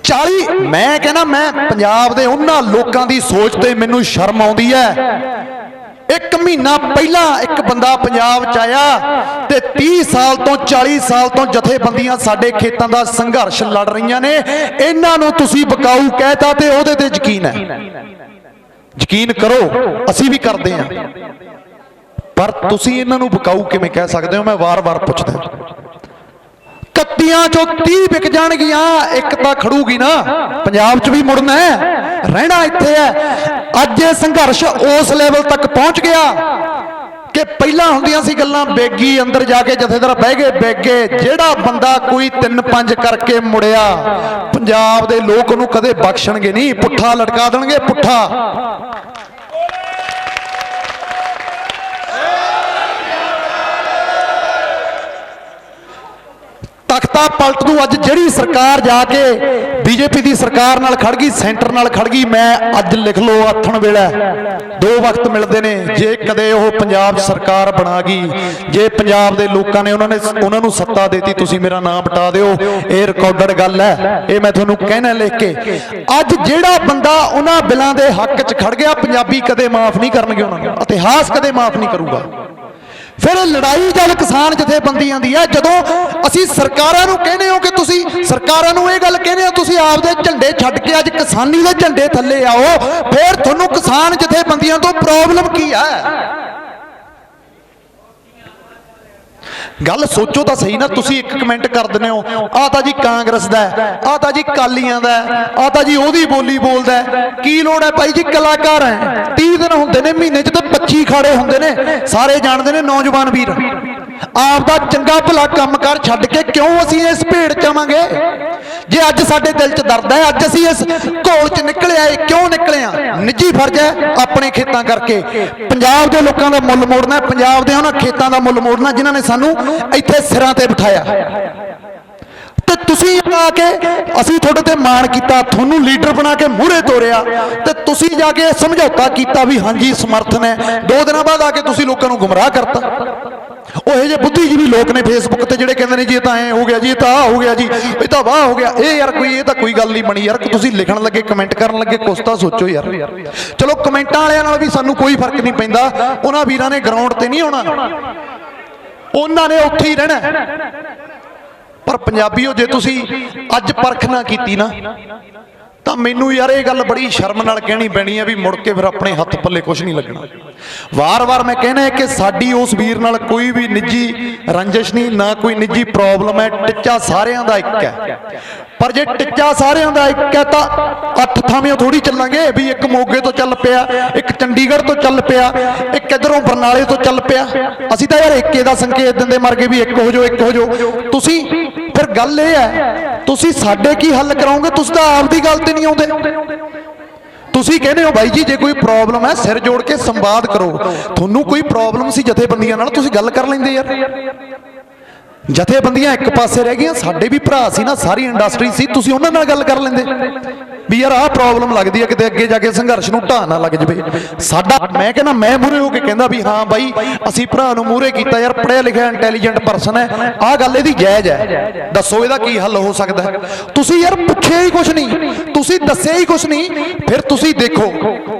S1: 40 ਮੈਂ ਕਹਿੰਦਾ, ਮੈਂ ਪੰਜਾਬ ਦੇ ਉਹਨਾਂ ਲੋਕਾਂ ਦੀ ਸੋਚ ਤੇ ਮੈਨੂੰ ਸ਼ਰਮ ਆਉਂਦੀ ਹੈ। 1 ਮਹੀਨਾ ਪਹਿਲਾਂ ਇੱਕ ਬੰਦਾ ਪੰਜਾਬ 'ਚ ਆਇਆ ਤੇ 30 ਸਾਲ ਤੋਂ 40 ਸਾਲ ਤੋਂ ਜਥੇਬੰਦੀਆਂ ਸਾਡੇ ਖੇਤਾਂ ਦਾ ਸੰਘਰਸ਼ ਲੜ ਰਹੀਆਂ ਨੇ। ਇਹਨਾਂ ਨੂੰ ਤੁਸੀਂ ਬਕਾਊ ਕਹਿਤਾ ਤੇ ਉਹਦੇ ਤੇ ਯਕੀਨ ਹੈ। ਯਕੀਨ ਕਰੋ, ਅਸੀਂ ਵੀ ਕਰਦੇ ਹਾਂ, ਪਰ ਤੁਸੀਂ ਇਹਨਾਂ ਨੂੰ ਬਕਾਊ ਕਿਵੇਂ ਕਹਿ ਸਕਦੇ ਹੋ? ਮੈਂ ਵਾਰ-ਵਾਰ ਪੁੱਛਦਾ। 31 ਚੋਂ 30 ਵਿਕ ਜਾਣਗੀਆਂ, ਇੱਕ ਤਾਂ ਖੜੂਗੀ ਨਾ। ਪੰਜਾਬ 'ਚ ਵੀ ਮੁੜਨਾ ਹੈ, ਰਹਿਣਾ ਇੱਥੇ ਹੈ। ਅੱਜ ਇਹ ਸੰਘਰਸ਼ ਉਸ ਲੈਵਲ ਤੱਕ ਪਹੁੰਚ ਗਿਆ ਕਿ ਪਹਿਲਾਂ ਹੁੰਦੀਆਂ ਸੀ ਗੱਲਾਂ ਬੇਗੀ, ਅੰਦਰ ਜਾ ਕੇ ਜਥੇਦਾਰ ਬਹਿ ਗਏ ਬੇਗੇ। ਜਿਹੜਾ ਬੰਦਾ ਕੋਈ 3-5 ਕਰਕੇ ਮੁੜਿਆ, ਪੰਜਾਬ ਦੇ ਲੋਕ ਉਹਨੂੰ ਕਦੇ ਬਖਸ਼ਣਗੇ ਨਹੀਂ, ਪੁੱਠਾ ਲਟਕਾ ਦੇਣਗੇ, ਪੁੱਠਾ। ਤਖਤਾ ਪਲਟ ਦੂ। ਅੱਜ ਜਿਹੜੀ ਸਰਕਾਰ ਜਾ ਕੇ ਬੀਜੇਪੀ ਦੀ ਸਰਕਾਰ ਨਾਲ ਖੜ ਗਈ, ਸੈਂਟਰ ਨਾਲ ਖੜ ਗਈ, ਮੈਂ ਅੱਜ ਲਿਖ ਲਓ ਆਥਣ ਵੇਲਾ 2 ਵਕਤ ਮਿਲਦੇ ਨੇ। ਜੇ ਕਦੇ ਉਹ ਪੰਜਾਬ ਸਰਕਾਰ ਬਣਾ ਗਈ, ਜੇ ਪੰਜਾਬ ਦੇ ਲੋਕਾਂ ਨੇ ਉਹਨਾਂ ਨੂੰ ਸੱਤਾ ਦੇਤੀ, ਤੁਸੀਂ ਮੇਰਾ ਨਾਮ ਬਟਾ ਦਿਓ, ਇਹ ਰਿਕਾਰਡਡ ਗੱਲ ਹੈ, ਇਹ ਮੈਂ ਤੁਹਾਨੂੰ ਕਹਿਣਾ ਲਿਖ ਕੇ। ਅੱਜ ਜਿਹੜਾ ਬੰਦਾ ਉਹਨਾਂ ਬਿੱਲਾਂ ਦੇ ਹੱਕ 'ਚ ਖੜ ਗਿਆ, ਪੰਜਾਬੀ ਕਦੇ ਮਾਫ ਨਹੀਂ ਕਰਨਗੇ ਉਹਨਾਂ ਨੂੰ, ਇਤਿਹਾਸ ਕਦੇ ਮਾਫ ਨਹੀਂ ਕਰੂਗਾ। ਫਿਰ ਲੜਾਈ ਜਦ ਕਿਸਾਨ ਜਥੇਬੰਦੀਆਂ ਦੀ ਹੈ, ਜਦੋਂ ਅਸੀਂ ਸਰਕਾਰਾਂ ਨੂੰ ਕਹਿੰਦੇ ਹੋ ਕਿ ਤੁਸੀਂ ਸਰਕਾਰਾਂ ਨੂੰ ਇਹ ਗੱਲ ਕਹਿੰਦੇ ਹੋ ਤੁਸੀਂ ਆਪਦੇ ਝੰਡੇ ਛੱਡ ਕੇ ਅੱਜ ਕਿਸਾਨੀ ਦੇ ਝੰਡੇ ਥੱਲੇ ਆਓ, ਫਿਰ ਤੁਹਾਨੂੰ ਕਿਸਾਨ ਜਥੇਬੰਦੀਆਂ ਤੋਂ ਪ੍ਰੋਬਲਮ ਕੀ ਹੈ? ਗੱਲ ਸੋਚੋ ਤਾਂ ਸਹੀ ਨਾ। ਤੁਸੀਂ ਇੱਕ ਕਮੈਂਟ ਕਰ ਦਿੰਦੇ ਹੋ, ਆਹ ਤਾਂ ਜੀ ਕਾਂਗਰਸ ਦਾ, ਆਹ ਤਾਂ ਜੀ ਕਾਲੀਆਂ ਦਾ, ਆਹ ਤਾਂ ਜੀ ਉਹਦੀ ਬੋਲੀ ਬੋਲਦਾ। ਕੀ ਲੋੜ ਹੈ ਭਾਈ ਜੀ? ਕਲਾਕਾਰ ਹੈ, 30 ਦਿਨ ਹੁੰਦੇ ਨੇ ਮਹੀਨੇ 'ਚ ਤੇ 25 ਖਾੜੇ ਹੁੰਦੇ ਨੇ, ਸਾਰੇ ਜਾਣਦੇ ਨੇ ਨੌਜਵਾਨ ਵੀਰ। ਆਪ ਦਾ ਚੰਗਾ ਭਲਾ ਕੰਮਕਾਰ ਛੱਡ ਕੇ ਕਿਉਂ ਅਸੀਂ ਇਸ ਭੇੜ 'ਚ ਆਵਾਂਗੇ? ਜੇ ਅੱਜ ਸਾਡੇ ਦਿਲ 'ਚ ਦਰਦ ਹੈ, ਅੱਜ ਅਸੀਂ ਇਸ ਘੋਲ 'ਚ ਨਿਕਲੇ ਆਏ, ਕਿਉਂ ਨਿਕਲੇ ਆ? ਨਿੱਜੀ ਫਰਜ਼ ਹੈ ਆਪਣੇ ਖੇਤਾਂ ਕਰਕੇ। ਪੰਜਾਬ ਦੇ ਲੋਕਾਂ ਦਾ ਮੁੱਲ ਮੋੜਨਾ, ਪੰਜਾਬ ਦੇ ਉਹਨਾਂ ਖੇਤਾਂ ਦਾ ਮੁੱਲ ਮੋੜਨਾ ਜਿਨ੍ਹਾਂ ਨੇ ਸਾਨੂੰ ਇੱਥੇ ਸਿਰਾਂ ਤੇ ਬਿਠਾਇਆ। ਤੇ ਤੁਸੀਂ ਆ ਕੇ ਅਸੀਂ ਤੁਹਾਡੇ ਤੇ ਮਾਣ ਕੀਤਾ, ਤੁਹਾਨੂੰ ਲੀਡਰ ਬਣਾ ਕੇ ਮੂਹਰੇ ਤੋਰਿਆ, ਤੇ ਤੁਸੀਂ ਜਾ ਕੇ ਸਮਝੌਤਾ ਕੀਤਾ ਵੀ ਹਾਂਜੀ ਸਮਰਥਨ ਹੈ। 2 ਦਿਨਾਂ ਬਾਅਦ ਆ ਕੇ ਤੁਸੀਂ ਲੋਕਾਂ ਨੂੰ ਗੁੰਮਰਾਹ ਕਰਤਾ।
S2: ਉਹ ਇਹ ਜਿਹੇ ਬੁੱਧੀਜੀਵੀ ਲੋਕ ਨੇ ਫੇਸਬੁੱਕ ਤੇ ਜਿਹੜੇ ਕਹਿੰਦੇ ਨੇ ਜੀ ਇਹ ਤਾਂ ਐ ਹੋ ਗਿਆ ਜੀ, ਇਹ ਤਾਂ ਆ ਹੋ ਗਿਆ ਜੀ, ਇਹ ਤਾਂ ਵਾਹ ਹੋ ਗਿਆ। ਇਹ ਯਾਰ ਇਹ ਤਾਂ ਕੋਈ ਗੱਲ ਨਹੀਂ ਬਣੀ ਯਾਰ। ਤੁਸੀਂ ਲਿਖਣ ਲੱਗੇ, ਕਮੈਂਟ ਕਰਨ ਲੱਗੇ, ਕੁਛ ਤਾਂ ਸੋਚੋ ਯਾਰ। ਚਲੋ ਕਮੈਂਟਾਂ ਵਾਲਿਆਂ ਨਾਲ ਵੀ ਸਾਨੂੰ ਕੋਈ ਫਰਕ ਨਹੀਂ ਪੈਂਦਾ, ਉਹਨਾਂ ਵੀਰਾਂ ਨੇ ਗਰਾਊਂਡ ਤੇ ਨਹੀਂ ਆਉਣਾ, ਉਹਨਾਂ ਨੇ ਉੱਥੇ ਹੀ ਰਹਿਣਾ। ਪਰ ਪੰਜਾਬੀਓ, ਜੇ ਤੁਸੀਂ ਅੱਜ ਪਰਖ ਨਾ ਕੀਤੀ ਨਾ ਤਾਂ ਮੈਨੂੰ ਯਾਰ ਇਹ ਗੱਲ ਬੜੀ ਸ਼ਰਮ ਨਾਲ ਕਹਿਣੀ ਪੈਣੀ ਹੈ ਵੀ ਮੁੜ ਕੇ ਫਿਰ ਆਪਣੇ ਹੱਥ ਪੱਲੇ ਕੁਝ ਨਹੀਂ ਲੱਗਣਾ। ਵਾਰ-ਵਾਰ ਮੈਂ ਕਹਿਣਾ ਕਿ ਸਾਡੀ ਉਸ ਵੀਰ ਨਾਲ ਕੋਈ ਵੀ ਨਿੱਜੀ ਰੰਜਿਸ਼ ਨਹੀਂ, ਨਾ ਕੋਈ ਨਿੱਜੀ ਪ੍ਰੋਬਲਮ ਹੈ। ਟਿੱਚਾ ਸਾਰਿਆਂ ਦਾ ਇੱਕ ਹੈ, ਪਰ ਜੇ ਟਿੱਚਾ ਸਾਰਿਆਂ ਦਾ ਇੱਕ ਹੈ ਤਾਂ 8 ਥਾਵੇਂ ਥੋੜੀ ਚੱਲਾਂਗੇ ਵੀ ਇੱਕ ਮੋਗੇ ਤੋਂ ਚੱਲ ਪਿਆ, ਇੱਕ ਚੰਡੀਗੜ੍ਹ ਤੋਂ ਚੱਲ ਪਿਆ, ਇੱਕ ਇਧਰੋਂ ਬਰਨਾਲੇ ਤੋਂ ਚੱਲ ਪਿਆ। ਅਸੀਂ ਤਾਂ ਯਾਰ ਏਕੇ ਦਾ ਸੰਕੇਤ ਦਿੰਦੇ ਮਰ ਗਏ ਵੀ ਇੱਕ ਹੋ ਜਾਓ, ਇੱਕ ਹੋ ਜਾਓ। ਤੁਸੀਂ ਫਿਰ ਗੱਲ ਇਹ ਹੈ, ਤੁਸੀਂ ਸਾਡੇ ਕੀ ਹੱਲ ਕਰਾਓਗੇ? ਤੁਸੀਂ ਤਾਂ ਆਪਦੀ ਗੱਲ ਤੇ ਨਹੀਂ ਆਉਂਦੇ। ਤੁਸੀਂ ਕਹਿੰਦੇ ਹੋ ਬਾਈ ਜੀ ਜੇ ਕੋਈ ਪ੍ਰੋਬਲਮ ਹੈ ਸਿਰ ਜੋੜ ਕੇ ਸੰਵਾਦ ਕਰੋ। ਤੁਹਾਨੂੰ ਕੋਈ ਪ੍ਰੋਬਲਮ ਸੀ ਜਥੇਬੰਦੀਆਂ ਨਾਲ, ਤੁਸੀਂ ਗੱਲ ਕਰ ਲੈਂਦੇ ਯਾਰ। ਜਥੇਬੰਦੀਆਂ ਇੱਕ ਪਾਸੇ ਰਹਿ ਗਈਆਂ, ਸਾਡੇ ਵੀ ਭਰਾ ਸੀ ਨਾ, ਸਾਰੀ ਇੰਡਸਟਰੀ ਸੀ, ਤੁਸੀਂ ਉਹਨਾਂ ਨਾਲ ਗੱਲ ਕਰ ਲੈਂਦੇ ਵੀ ਯਾਰ ਆਹ ਪ੍ਰੋਬਲਮ ਲੱਗਦੀ ਹੈ, ਕਿਤੇ ਅੱਗੇ ਜਾ ਕੇ ਸੰਘਰਸ਼ ਨੂੰ ਢਾਹ ਨਾ ਲੱਗ ਜਵੇ ਸਾਡਾ। ਮੈਂ ਕਹਿੰਦਾ ਮੈਂ ਮੂਹਰੇ ਹੋ ਕੇ ਕਹਿੰਦਾ ਵੀ ਹਾਂ ਬਾਈ ਅਸੀਂ ਭਰਾ ਨੂੰ ਮੂਹਰੇ ਕੀਤਾ ਯਾਰ, ਪੜ੍ਹਿਆ ਲਿਖਿਆ ਇੰਟੈਲੀਜੈਂਟ ਪਰਸਨ ਹੈ, ਆਹ ਗੱਲ ਇਹਦੀ ਜਾਇਜ਼ ਹੈ, ਦੱਸੋ ਇਹਦਾ ਕੀ ਹੱਲ ਹੋ ਸਕਦਾ। ਤੁਸੀਂ ਯਾਰ ਪੁੱਛਿਆ ਹੀ ਕੁਛ ਨਹੀਂ, ਤੁਸੀਂ ਦੱਸਿਆ ਹੀ ਕੁਛ ਨਹੀਂ। ਫਿਰ ਤੁਸੀਂ ਦੇਖੋ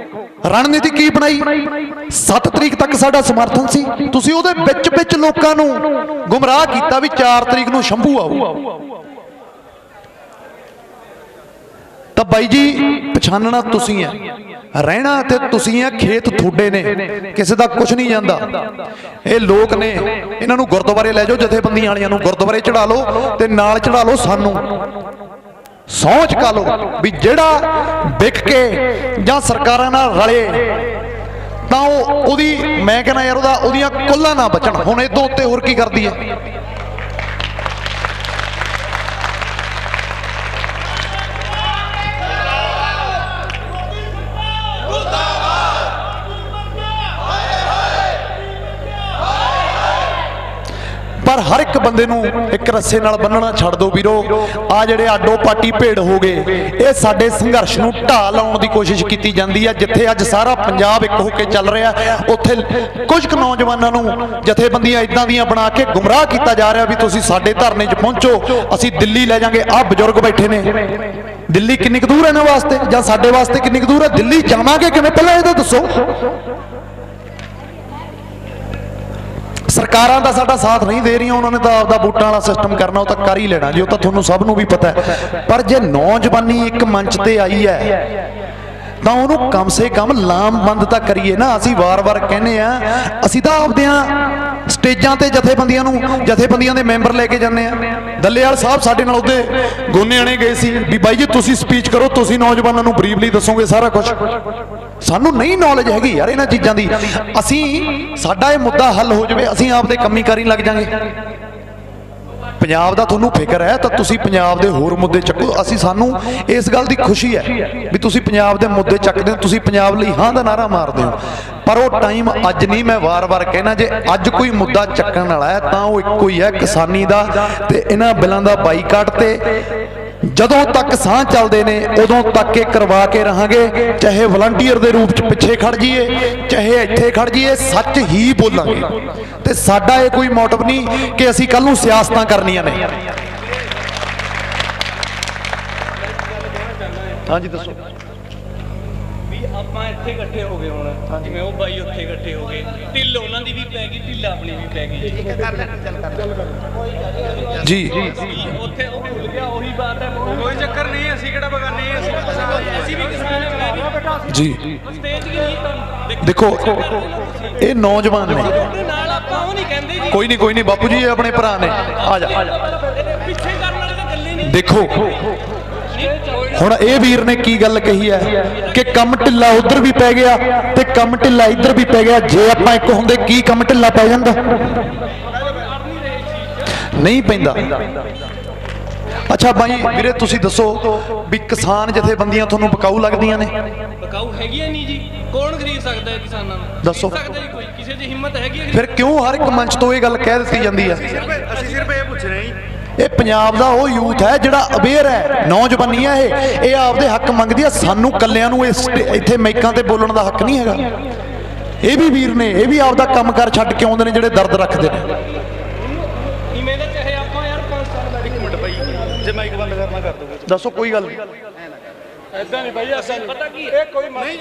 S2: ਰਣਨੀਤੀ ਕੀ ਬਣਾਈ। 7 ਤਰੀਕ ਤੱਕ ਸਾਡਾ ਸਮਰਥਨ ਸੀ, ਤੁਸੀਂ ਉਹਦੇ ਵਿੱਚ ਲੋਕਾਂ ਨੂੰ ਗੁੰਮਰਾਹ ਕੀਤਾ ਵੀ 4 ਤਰੀਕ ਨੂੰ ਸ਼ੰਭੂ ਆਊ। ਤਾਂ ਬਾਈ ਜੀ ਪਛਾਣਨਾ ਤੁਸੀਂ ਆ, ਰਹਿਣਾ ਤੇ ਤੁਸੀਂ ਆ, ਖੇਤ ਤੁਹਾਡੇ ਨੇ, ਕਿਸੇ ਦਾ ਕੁਝ ਨਹੀਂ ਜਾਂਦਾ। ਇਹ ਲੋਕ ਨੇ, ਇਹਨਾਂ ਨੂੰ ਗੁਰਦੁਆਰੇ ਲੈ ਜਾਓ, ਜਥੇਬੰਦੀਆਂ ਵਾਲਿਆਂ ਨੂੰ ਗੁਰਦੁਆਰੇ ਚੜਾ ਲਓ ਤੇ ਨਾਲ ਚੜਾ ਲਓ ਸਾਨੂੰ। ਸਹੁੰ ਚੁਕਾ ਲਓ ਵੀ ਜਿਹੜਾ ਵਿਕ ਕੇ ਜਾਂ ਸਰਕਾਰਾਂ ਨਾਲ ਰਲੇ ਤਾਂ ਉਹਦੀ, ਮੈਂ ਕਹਿੰਦਾ ਯਾਰ ਉਹਦੀਆਂ ਕੁੱਲਾਂ ਨਾ ਬਚਣ। ਹੁਣ ਇਹ ਤੋਂ ਉੱਤੇ ਹੋਰ ਕੀ ਕਰਦੀ ਹੈ? ਪਰ ਹਰ ਇੱਕ ਬੰਦੇ ਨੂੰ ਇੱਕ ਰੱਸੇ ਨਾਲ ਬੰਨਣਾ ਛੱਡ ਦਿਓ ਵੀਰੋ। ਆ ਜਿਹੜੇ ਆਡੋ ਪਾਟੀ ਭੇੜ ਹੋ ਗਏ, ਇਹ ਸਾਡੇ ਸੰਘਰਸ਼ ਨੂੰ ਢਾਹ ਲਾਉਣ ਦੀ ਕੋਸ਼ਿਸ਼ ਕੀਤੀ ਜਾਂਦੀ ਹੈ। ਜਿੱਥੇ ਅੱਜ ਸਾਰਾ ਪੰਜਾਬ ਇੱਕ ਹੋ ਕੇ ਚੱਲ ਰਿਹਾ, ਉੱਥੇ ਕੁਝ ਕੁ ਨੌਜਵਾਨਾਂ ਨੂੰ ਜਥੇਬੰਦੀਆਂ ਇਦਾਂ ਦੀਆਂ ਬਣਾ ਕੇ ਗੁੰਮਰਾਹ ਕੀਤਾ ਜਾ ਰਿਹਾ ਵੀ ਤੁਸੀਂ ਸਾਡੇ ਧਰਨੇ 'ਚ ਪਹੁੰਚੋ, ਅਸੀਂ ਦਿੱਲੀ ਲੈ ਜਾਾਂਗੇ। ਆਹ ਬਜ਼ੁਰਗ ਬੈਠੇ ਨੇ, ਦਿੱਲੀ ਕਿੰਨੀ ਕੁ ਦੂਰ ਹੈ ਇਹਨਾਂ ਵਾਸਤੇ, ਜਾਂ ਸਾਡੇ ਵਾਸਤੇ ਕਿੰਨੀ ਕੁ ਦੂਰ ਹੈ? ਦਿੱਲੀ ਜਾਵਾਂਗੇ ਕਿਵੇਂ, ਪਹਿਲਾਂ ਇਹ ਤਾਂ ਦੱਸੋ। ਸਰਕਾਰਾਂ ਦਾ ਸਾਡਾ ਸਾਥ ਨਹੀਂ ਦੇ ਰਹੀਆਂ, ਉਹਨਾਂ ਨੇ ਤਾਂ ਆਪਦਾ ਵੋਟਾਂ ਵਾਲਾ ਸਿਸਟਮ ਕਰਨਾ, ਉਹ ਤਾਂ ਕਰ ਹੀ ਲੈਣਾ ਜੀ, ਉਹ ਤਾਂ ਤੁਹਾਨੂੰ ਸਭ ਨੂੰ ਵੀ ਪਤਾ ਹੈ। ਪਰ ਜੇ ਨੌਜਵਾਨੀ ਇੱਕ ਮੰਚ ਤੇ ਆਈ ਹੈ ਤਾਂ ਉਹਨੂੰ ਕਮ ਸੇ ਕਮ ਲਾਮਬੰਦ ਤਾਂ ਕਰੀਏ ਨਾ। ਅਸੀਂ ਵਾਰ-ਵਾਰ ਕਹਿੰਦੇ ਆ, ਅਸੀਂ ਤਾਂ ਆਪਦਿਆਂ ਸਟੇਜਾਂ ਤੇ ਜਥੇਬੰਦੀਆਂ ਦੇ ਮੈਂਬਰ ਲੈ ਕੇ ਜਾਂਦੇ ਆ। ਦੱਲੇਵਾਲ ਸਾਹਿਬ ਸਾਡੇ ਨਾਲ ਉਹਦੇ ਗੋਨੇਆਣੇ ਗਏ ਸੀ ਵੀ ਬਾਈ ਜੀ ਤੁਸੀਂ ਸਪੀਚ ਕਰੋ, ਤੁਸੀਂ ਨੌਜਵਾਨਾਂ ਨੂੰ ਬਰੀਫਲੀ ਦੱਸੋਗੇ ਸਾਰਾ ਕੁਝ। ਸਾਨੂੰ ਨਹੀਂ ਨੌਲੇਜ ਹੈਗੀ ਯਾਰ ਇਹਨਾਂ ਚੀਜ਼ਾਂ ਦੀ। ਸਾਡਾ ਇਹ ਮੁੱਦਾ ਹੱਲ ਹੋ ਜਾਵੇ, ਅਸੀਂ ਆਪਦੇ ਕੰਮੀ ਕਾਰੀ ਲੱਗ ਜਾਾਂਗੇ। ਪੰਜਾਬ ਦਾ ਤੁਹਾਨੂੰ ਫਿਕਰ ਹੈ ਤਾਂ ਤੁਸੀਂ ਪੰਜਾਬ ਦੇ ਹੋਰ ਮੁੱਦੇ ਚੱਕੋ। ਸਾਨੂੰ ਇਸ ਗੱਲ ਦੀ ਖੁਸ਼ੀ ਹੈ ਵੀ ਤੁਸੀਂ ਪੰਜਾਬ ਦੇ ਮੁੱਦੇ ਚੱਕਦੇ ਹੋ, ਤੁਸੀਂ ਪੰਜਾਬ ਲਈ ਹਾਂ ਦਾ ਨਾਰਾ ਮਾਰਦੇ ਹੋ। ਪਰ ਉਹ ਟਾਈਮ ਅੱਜ ਨਹੀਂ। ਮੈਂ ਵਾਰ-ਵਾਰ ਕਹਿਣਾ, ਜੇ ਅੱਜ ਕੋਈ ਮੁੱਦਾ ਚੱਕਣ ਵਾਲਾ ਹੈ ਤਾਂ ਉਹ ਇੱਕੋ ਹੀ ਹੈ, ਕਿਸਾਨੀ ਦਾ ਤੇ ਇਹਨਾਂ ਬਿੱਲਾਂ ਦਾ ਬਾਈਕਾਟ। ਤੇ ਜਦੋਂ ਤੱਕ ਸਾਹ ਚੱਲਦੇ ਨੇ ਉਦੋਂ ਤੱਕ ਇਹ ਕਰਵਾ ਕੇ ਰਹਾਂਗੇ, ਚਾਹੇ ਵਲੰਟੀਅਰ ਦੇ ਰੂਪ 'ਚ ਪਿੱਛੇ ਖੜ ਜਾਈਏ, ਚਾਹੇ ਇੱਥੇ ਖੜ ਜਾਈਏ, ਸੱਚ ਹੀ ਬੋਲਾਂਗੇ। ਤੇ ਸਾਡਾ ਇਹ ਕੋਈ ਮੋਟਿਵ ਨਹੀਂ ਕਿ ਅਸੀਂ ਕੱਲ ਨੂੰ ਸਿਆਸਤਾਂ ਕਰਨੀਆਂ ਨੇ। ਹਾਂਜੀ ਦੱਸੋ।
S3: ਆਪਾਂ ਇੱਥੇ ਇਕੱਠੇ ਹੋ ਗਏ ਹੁਣ, ਜਿਵੇਂ ਉਹ ਬਾਈ ਉੱਥੇ ਇਕੱਠੇ ਹੋ ਗਏ, ਢਿੱਲ ਉਹਨਾਂ ਦੀ ਵੀ ਪੈ ਗਈ, ਢਿੱਲ ਆਪਣੀ ਵੀ ਪੈ ਗਈ ਜੀ। ਉੱਥੇ ਉਹ ਭੁੱਲ ਗਿਆ, ਉਹੀ ਬਾਤ ਹੈ। ਕੋਈ ਚੱਕਰ ਨਹੀਂ, ਅਸੀਂ ਕਿਹੜਾ ਬਗਾਨੇ, ਅਸੀਂ ਵੀ ਕਿਸਾਨ ਹਾਂ
S1: ਜੀ।
S3: ਸਟੇਜ ਕੀ ਨਹੀਂ
S2: ਦੇਖੋ ਇਹ ਨੌਜਵਾਨ ਨੇ,
S3: ਨਾਲ ਆਪਾਂ ਉਹ ਨਹੀਂ ਕਹਿੰਦੇ ਜੀ।
S2: ਕੋਈ ਨਹੀਂ ਬਾਪੂ ਜੀ, ਇਹ ਆਪਣੇ ਭਰਾ ਨੇ। ਆ ਜਾ
S3: ਪਿੱਛੇ ਕਰਨ ਵਾਲੇ ਤਾਂ ਗੱਲੇ ਨਹੀਂ।
S2: ਦੇਖੋ ਹੁਣ ਇਹ ਵੀਰ ਨੇ ਕੀ ਗੱਲ ਕਹੀ ਹੈ ਕਿ ਕੰਮ ਢਿੱਲਾ ਉਧਰ ਵੀ ਪੈ ਗਿਆ ਤੇ ਕੰਮ ਢਿੱਲਾ ਇੱਧਰ ਵੀ ਪੈ ਗਿਆ। ਜੇ ਆਪਾਂ ਇੱਕ ਹੁੰਦੇ ਕੀ ਕੰਮ ਢਿੱਲਾ ਪੈ ਜਾਂਦਾ? ਨਹੀਂ ਪੈਂਦਾ। ਅੱਛਾ ਬਾਈ ਵੀਰੇ ਤੁਸੀਂ ਦੱਸੋ ਵੀ ਕਿਸਾਨ ਜਥੇਬੰਦੀਆਂ ਤੁਹਾਨੂੰ ਬਕਾਊ ਲੱਗਦੀਆਂ ਨੇ?
S3: ਬਕਾਊ ਹੈਗੀਆਂ ਨਹੀਂ ਜੀ, ਕੌਣ ਖਰੀਦ ਸਕਦਾ ਹੈ ਕਿਸਾਨਾਂ ਨੂੰ?
S2: ਦੱਸੋ।
S3: ਸਕਦਾ ਜੀ ਕੋਈ, ਕਿਸੇ ਦੀ ਹਿੰਮਤ ਹੈਗੀ ਹੈ?
S2: ਫਿਰ ਕਿਉਂ ਹਰ ਇੱਕ ਮੰਚ ਤੋਂ ਇਹ ਗੱਲ ਕਹਿ ਦਿੱਤੀ ਜਾਂਦੀ ਹੈ?
S3: ਅਸੀਂ ਸਿਰਫ ਇਹ ਪੁੱਛ ਰਹੇ ਹਾਂ।
S2: ਇਹ ਪੰਜਾਬ ਦਾ ਉਹ ਯੂਥ ਹੈ ਜਿਹੜਾ ਅਵੇਅਰ ਹੈ, ਨੌਜਵਾਨੀ ਹੈ, ਇਹ ਆਪਦੇ ਹੱਕ ਮੰਗਦੀ ਹੈ। ਸਾਨੂੰ ਕੱਲਿਆਂ ਨੂੰ ਇੱਥੇ ਮਾਈਕਾਂ ਤੇ ਬੋਲਣ ਦਾ ਹੱਕ ਨਹੀਂ ਹੈਗਾ। ਇਹ ਵੀ ਵੀਰ ਨੇ, ਇਹ ਵੀ ਆਪਦਾ ਕੰਮਕਾਰ ਛੱਡ ਕੇ ਆਉਂਦੇ ਨੇ ਜਿਹੜੇ ਦਰਦ ਰੱਖਦੇ ਨੇ।
S3: ਇਵੇਂ ਦਾ ਚਾਹੇ ਆਪਾਂ ਯਾਰ 5 ਸਾਲ ਦਾ ਇੱਕ ਮਿੰਟ ਬਾਈ ਜੇ ਮਾਈਕ ਬੰਦ ਕਰਨਾ ਕਰ ਦੋਗੇ
S2: ਦੱਸੋ ਕੋਈ ਗੱਲ ਨਹੀਂ।
S3: ਐਦਾਂ ਨਹੀਂ ਬਾਈ ਅਸਾਂ ਪਤਾ ਕੀ ਇਹ ਕੋਈ ਨਹੀਂ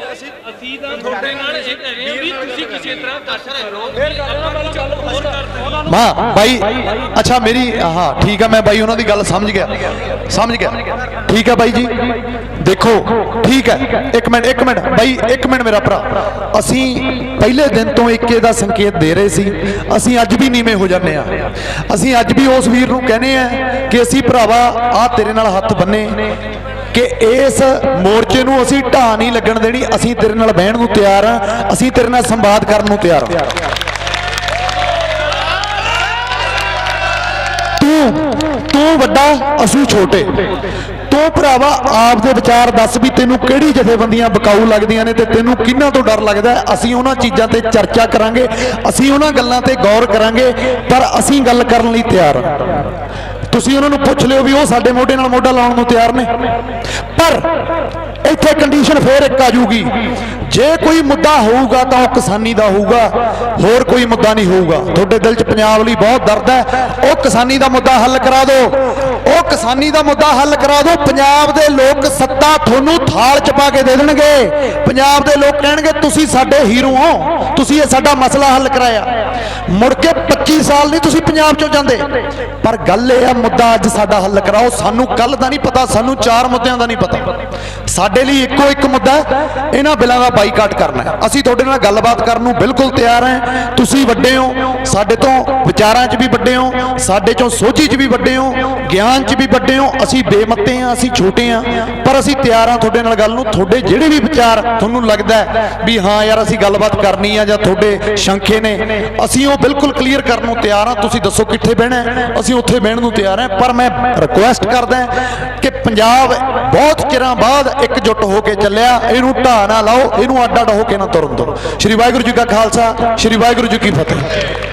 S3: ਅਸੀਂ ਤਾਂ ਤੁਹਾਡੇ ਨਾਲ ਇਹ ਕਹਿ ਰਹੇ ਹਾਂ ਵੀ ਤੁਸੀਂ ਕਿਸੇ ਤਰ੍ਹਾਂ ਕਰ ਰਹੇ ਹੋ ਫਿਰ ਕਰਨਾ ਚੱਲ ਹੋਰ ਕਰਦੇ
S2: ਮਾਂ ਬਾਈ ਅੱਛਾ ਮੇਰੀ ਹਾਂ ਠੀਕ ਆ, ਮੈਂ ਬਾਈ ਉਹਨਾਂ ਦੀ ਗੱਲ ਸਮਝ ਗਿਆ ਠੀਕ ਹੈ ਬਾਈ ਜੀ। ਦੇਖੋ ਠੀਕ ਹੈ, ਇੱਕ ਮਿੰਟ ਬਾਈ, ਇੱਕ ਮਿੰਟ ਮੇਰਾ ਭਰਾ, ਅਸੀਂ ਪਹਿਲੇ ਦਿਨ ਤੋਂ ਇੱਕੇ ਦਾ ਸੰਕੇਤ ਦੇ ਰਹੇ ਸੀ, ਅਸੀਂ ਅੱਜ ਵੀ ਨੀਵੇਂ ਹੋ ਜਾਂਦੇ ਆ। ਅਸੀਂ ਅੱਜ ਵੀ ਉਸ ਵੀਰ ਨੂੰ ਕਹਿੰਦੇ ਆ ਕਿ ਅਸੀਂ ਭਰਾਵਾ ਆ ਤੇਰੇ ਨਾਲ ਹੱਥ ਬੰਨੇ ਕਿ ਇਸ ਮੋਰਚੇ ਨੂੰ ਅਸੀਂ ਢਾਹ ਨਹੀਂ ਲੱਗਣ ਦੇਣੀ, ਅਸੀਂ ਤੇਰੇ ਨਾਲ ਬਹਿਣ ਨੂੰ ਤਿਆਰ ਆ, ਅਸੀਂ ਤੇਰੇ ਨਾਲ ਸੰਵਾਦ ਕਰਨ ਨੂੰ ਤਿਆਰ ਆ। ਤੂੰ ਵੱਡਾ ਅਸੀਂ ਛੋਟੇ, ਤੂੰ ਭਰਾਵਾ ਆਪ ਦੇ ਵਿਚਾਰ ਦੱਸ ਵੀ ਤੈਨੂੰ ਕਿਹੜੀ ਜਥੇਬੰਦੀਆਂ ਬਕਾਊ ਲੱਗਦੀਆਂ ਨੇ ਤੇ ਤੈਨੂੰ ਕਿਹਨਾਂ ਤੋਂ ਡਰ ਲੱਗਦਾ। ਅਸੀਂ ਉਹਨਾਂ ਚੀਜ਼ਾਂ ਤੇ ਚਰਚਾ ਕਰਾਂਗੇ, ਅਸੀਂ ਉਹਨਾਂ ਗੱਲਾਂ ਤੇ ਗੌਰ ਕਰਾਂਗੇ, ਪਰ ਅਸੀਂ ਗੱਲ ਕਰਨ ਲਈ ਤਿਆਰ ਹਾਂ। ਤੁਸੀਂ ਉਹਨਾਂ ਨੂੰ ਪੁੱਛ ਲਿਓ ਵੀ ਉਹ ਸਾਡੇ ਮੋਢੇ ਨਾਲ ਮੋਢਾ ਲਾਉਣ ਨੂੰ ਤਿਆਰ ਨੇ, ਪਰ ਇੱਥੇ ਕੰਡੀਸ਼ਨ ਫੇਰ ਇੱਕ ਆ ਜੂਗੀ, ਜੇ ਕੋਈ ਮੁੱਦਾ ਹੋਊਗਾ ਤਾਂ ਉਹ ਕਿਸਾਨੀ ਦਾ ਹੋਊਗਾ, ਹੋਰ ਕੋਈ ਮੁੱਦਾ ਨਹੀਂ ਹੋਊਗਾ। ਤੁਹਾਡੇ ਦਿਲ 'ਚ ਪੰਜਾਬ ਲਈ ਬਹੁਤ ਦਰਦ ਹੈ, ਉਹ ਕਿਸਾਨੀ ਦਾ ਮੁੱਦਾ ਹੱਲ ਕਰਾ ਦਿਓ, ਉਹ ਕਿਸਾਨੀ ਦਾ ਮੁੱਦਾ ਹੱਲ ਕਰਾ ਦਿਓ। ਪੰਜਾਬ ਦੇ ਲੋਕ ਸੱਤਾ ਤੁਹਾਨੂੰ ਥਾਲ 'ਚ ਪਾ ਕੇ ਦੇ ਦੇਣਗੇ, ਪੰਜਾਬ ਦੇ ਲੋਕ ਕਹਿਣਗੇ ਤੁਸੀਂ ਸਾਡੇ ਹੀਰੋ ਹੋ, ਤੁਸੀਂ ਇਹ ਸਾਡਾ ਮਸਲਾ ਹੱਲ ਕਰਾਇਆ। ਮੁੜ ਕੇ 25 ਸਾਲ ਨਹੀਂ ਤੁਸੀਂ ਪੰਜਾਬ 'ਚੋਂ ਜਾਂਦੇ, ਪਰ ਗੱਲ ਇਹ ਆ ਮੁੱਦਾ ਅੱਜ ਸਾਡਾ ਹੱਲ ਕਰਾਓ। ਸਾਨੂੰ ਕੱਲ ਦਾ ਨਹੀਂ ਪਤਾ, ਸਾਨੂੰ 4 ਮੁੱਦਿਆਂ ਦਾ ਨਹੀਂ ਪਤਾ, ਸਾਡੇ ਲਈ ਇੱਕੋ ਇੱਕ ਮੁੱਦਾ ਇਹਨਾਂ ਬਿੱਲਾਂ ਦਾ ਬਾਈਕਾਟ ਕਰਨਾ ਹੈ। ਅਸੀਂ ਤੁਹਾਡੇ ਨਾਲ ਗੱਲਬਾਤ ਕਰਨ ਨੂੰ ਬਿਲਕੁਲ ਤਿਆਰ ਹਾਂ। ਤੁਸੀਂ ਵੱਡੇ ਹੋ, ਸਾਡੇ ਤੋਂ ਵਿਚਾਰਾਂ 'ਚ ਵੀ ਵੱਡੇ ਹੋ, ਸਾਡੇ ਚੋਂ ਸੋਝੀ 'ਚ ਵੀ ਵੱਡੇ ਹੋ, ਗਿਆਨ 'ਚ ਵੀ ਵੱਡੇ ਹੋ। ਅਸੀਂ ਬੇਮੱਤੇ ਹਾਂ, ਅਸੀਂ ਛੋਟੇ ਹਾਂ, ਪਰ ਅਸੀਂ ਤਿਆਰ ਹਾਂ ਤੁਹਾਡੇ ਨਾਲ ਗੱਲ ਨੂੰ। ਤੁਹਾਡੇ ਜਿਹੜੇ ਵੀ ਵਿਚਾਰ ਤੁਹਾਨੂੰ ਲੱਗਦਾ ਵੀ ਹਾਂ ਯਾਰ ਅਸੀਂ ਗੱਲਬਾਤ ਕਰਨੀ ਆ ਜਾਂ ਤੁਹਾਡੇ ਸ਼ੰਕੇ ਨੇ, ਅਸੀਂ ਉਹ ਬਿਲਕੁਲ ਕਲੀਅਰ ਕਰਨ ਨੂੰ ਤਿਆਰ ਹਾਂ। ਤੁਸੀਂ ਦੱਸੋ ਕਿੱਥੇ ਬਹਿਣਾ, ਅਸੀਂ ਉੱਥੇ ਬਹਿਣ ਨੂੰ ਤਿਆਰ ਹਾਂ। ਪਰ ਮੈਂ ਰਿਕੁਐਸਟ ਕਰਦਾ ਕਿ ਪੰਜਾਬ ਬਹੁਤ ਚਿਰਾਂ ਬਾਅਦ ਇਕਜੁੱਟ ਹੋ ਕੇ ਚੱਲਿਆ, ਇਹਨੂੰ ਢਾਹ ਨਾ ਲਾਓ, ਇਹਨੂੰ ਅੱਡ ਅੱਡ ਹੋ ਕੇ ਨਾ ਤੁਰਨ ਦਿਓ। ਸ਼੍ਰੀ ਵਾਹਿਗੁਰੂ ਜੀ ਕਾ ਖਾਲਸਾ, ਸ਼੍ਰੀ ਵਾਹਿਗੁਰੂ ਜੀ ਕੀ ਫਤਿਹ।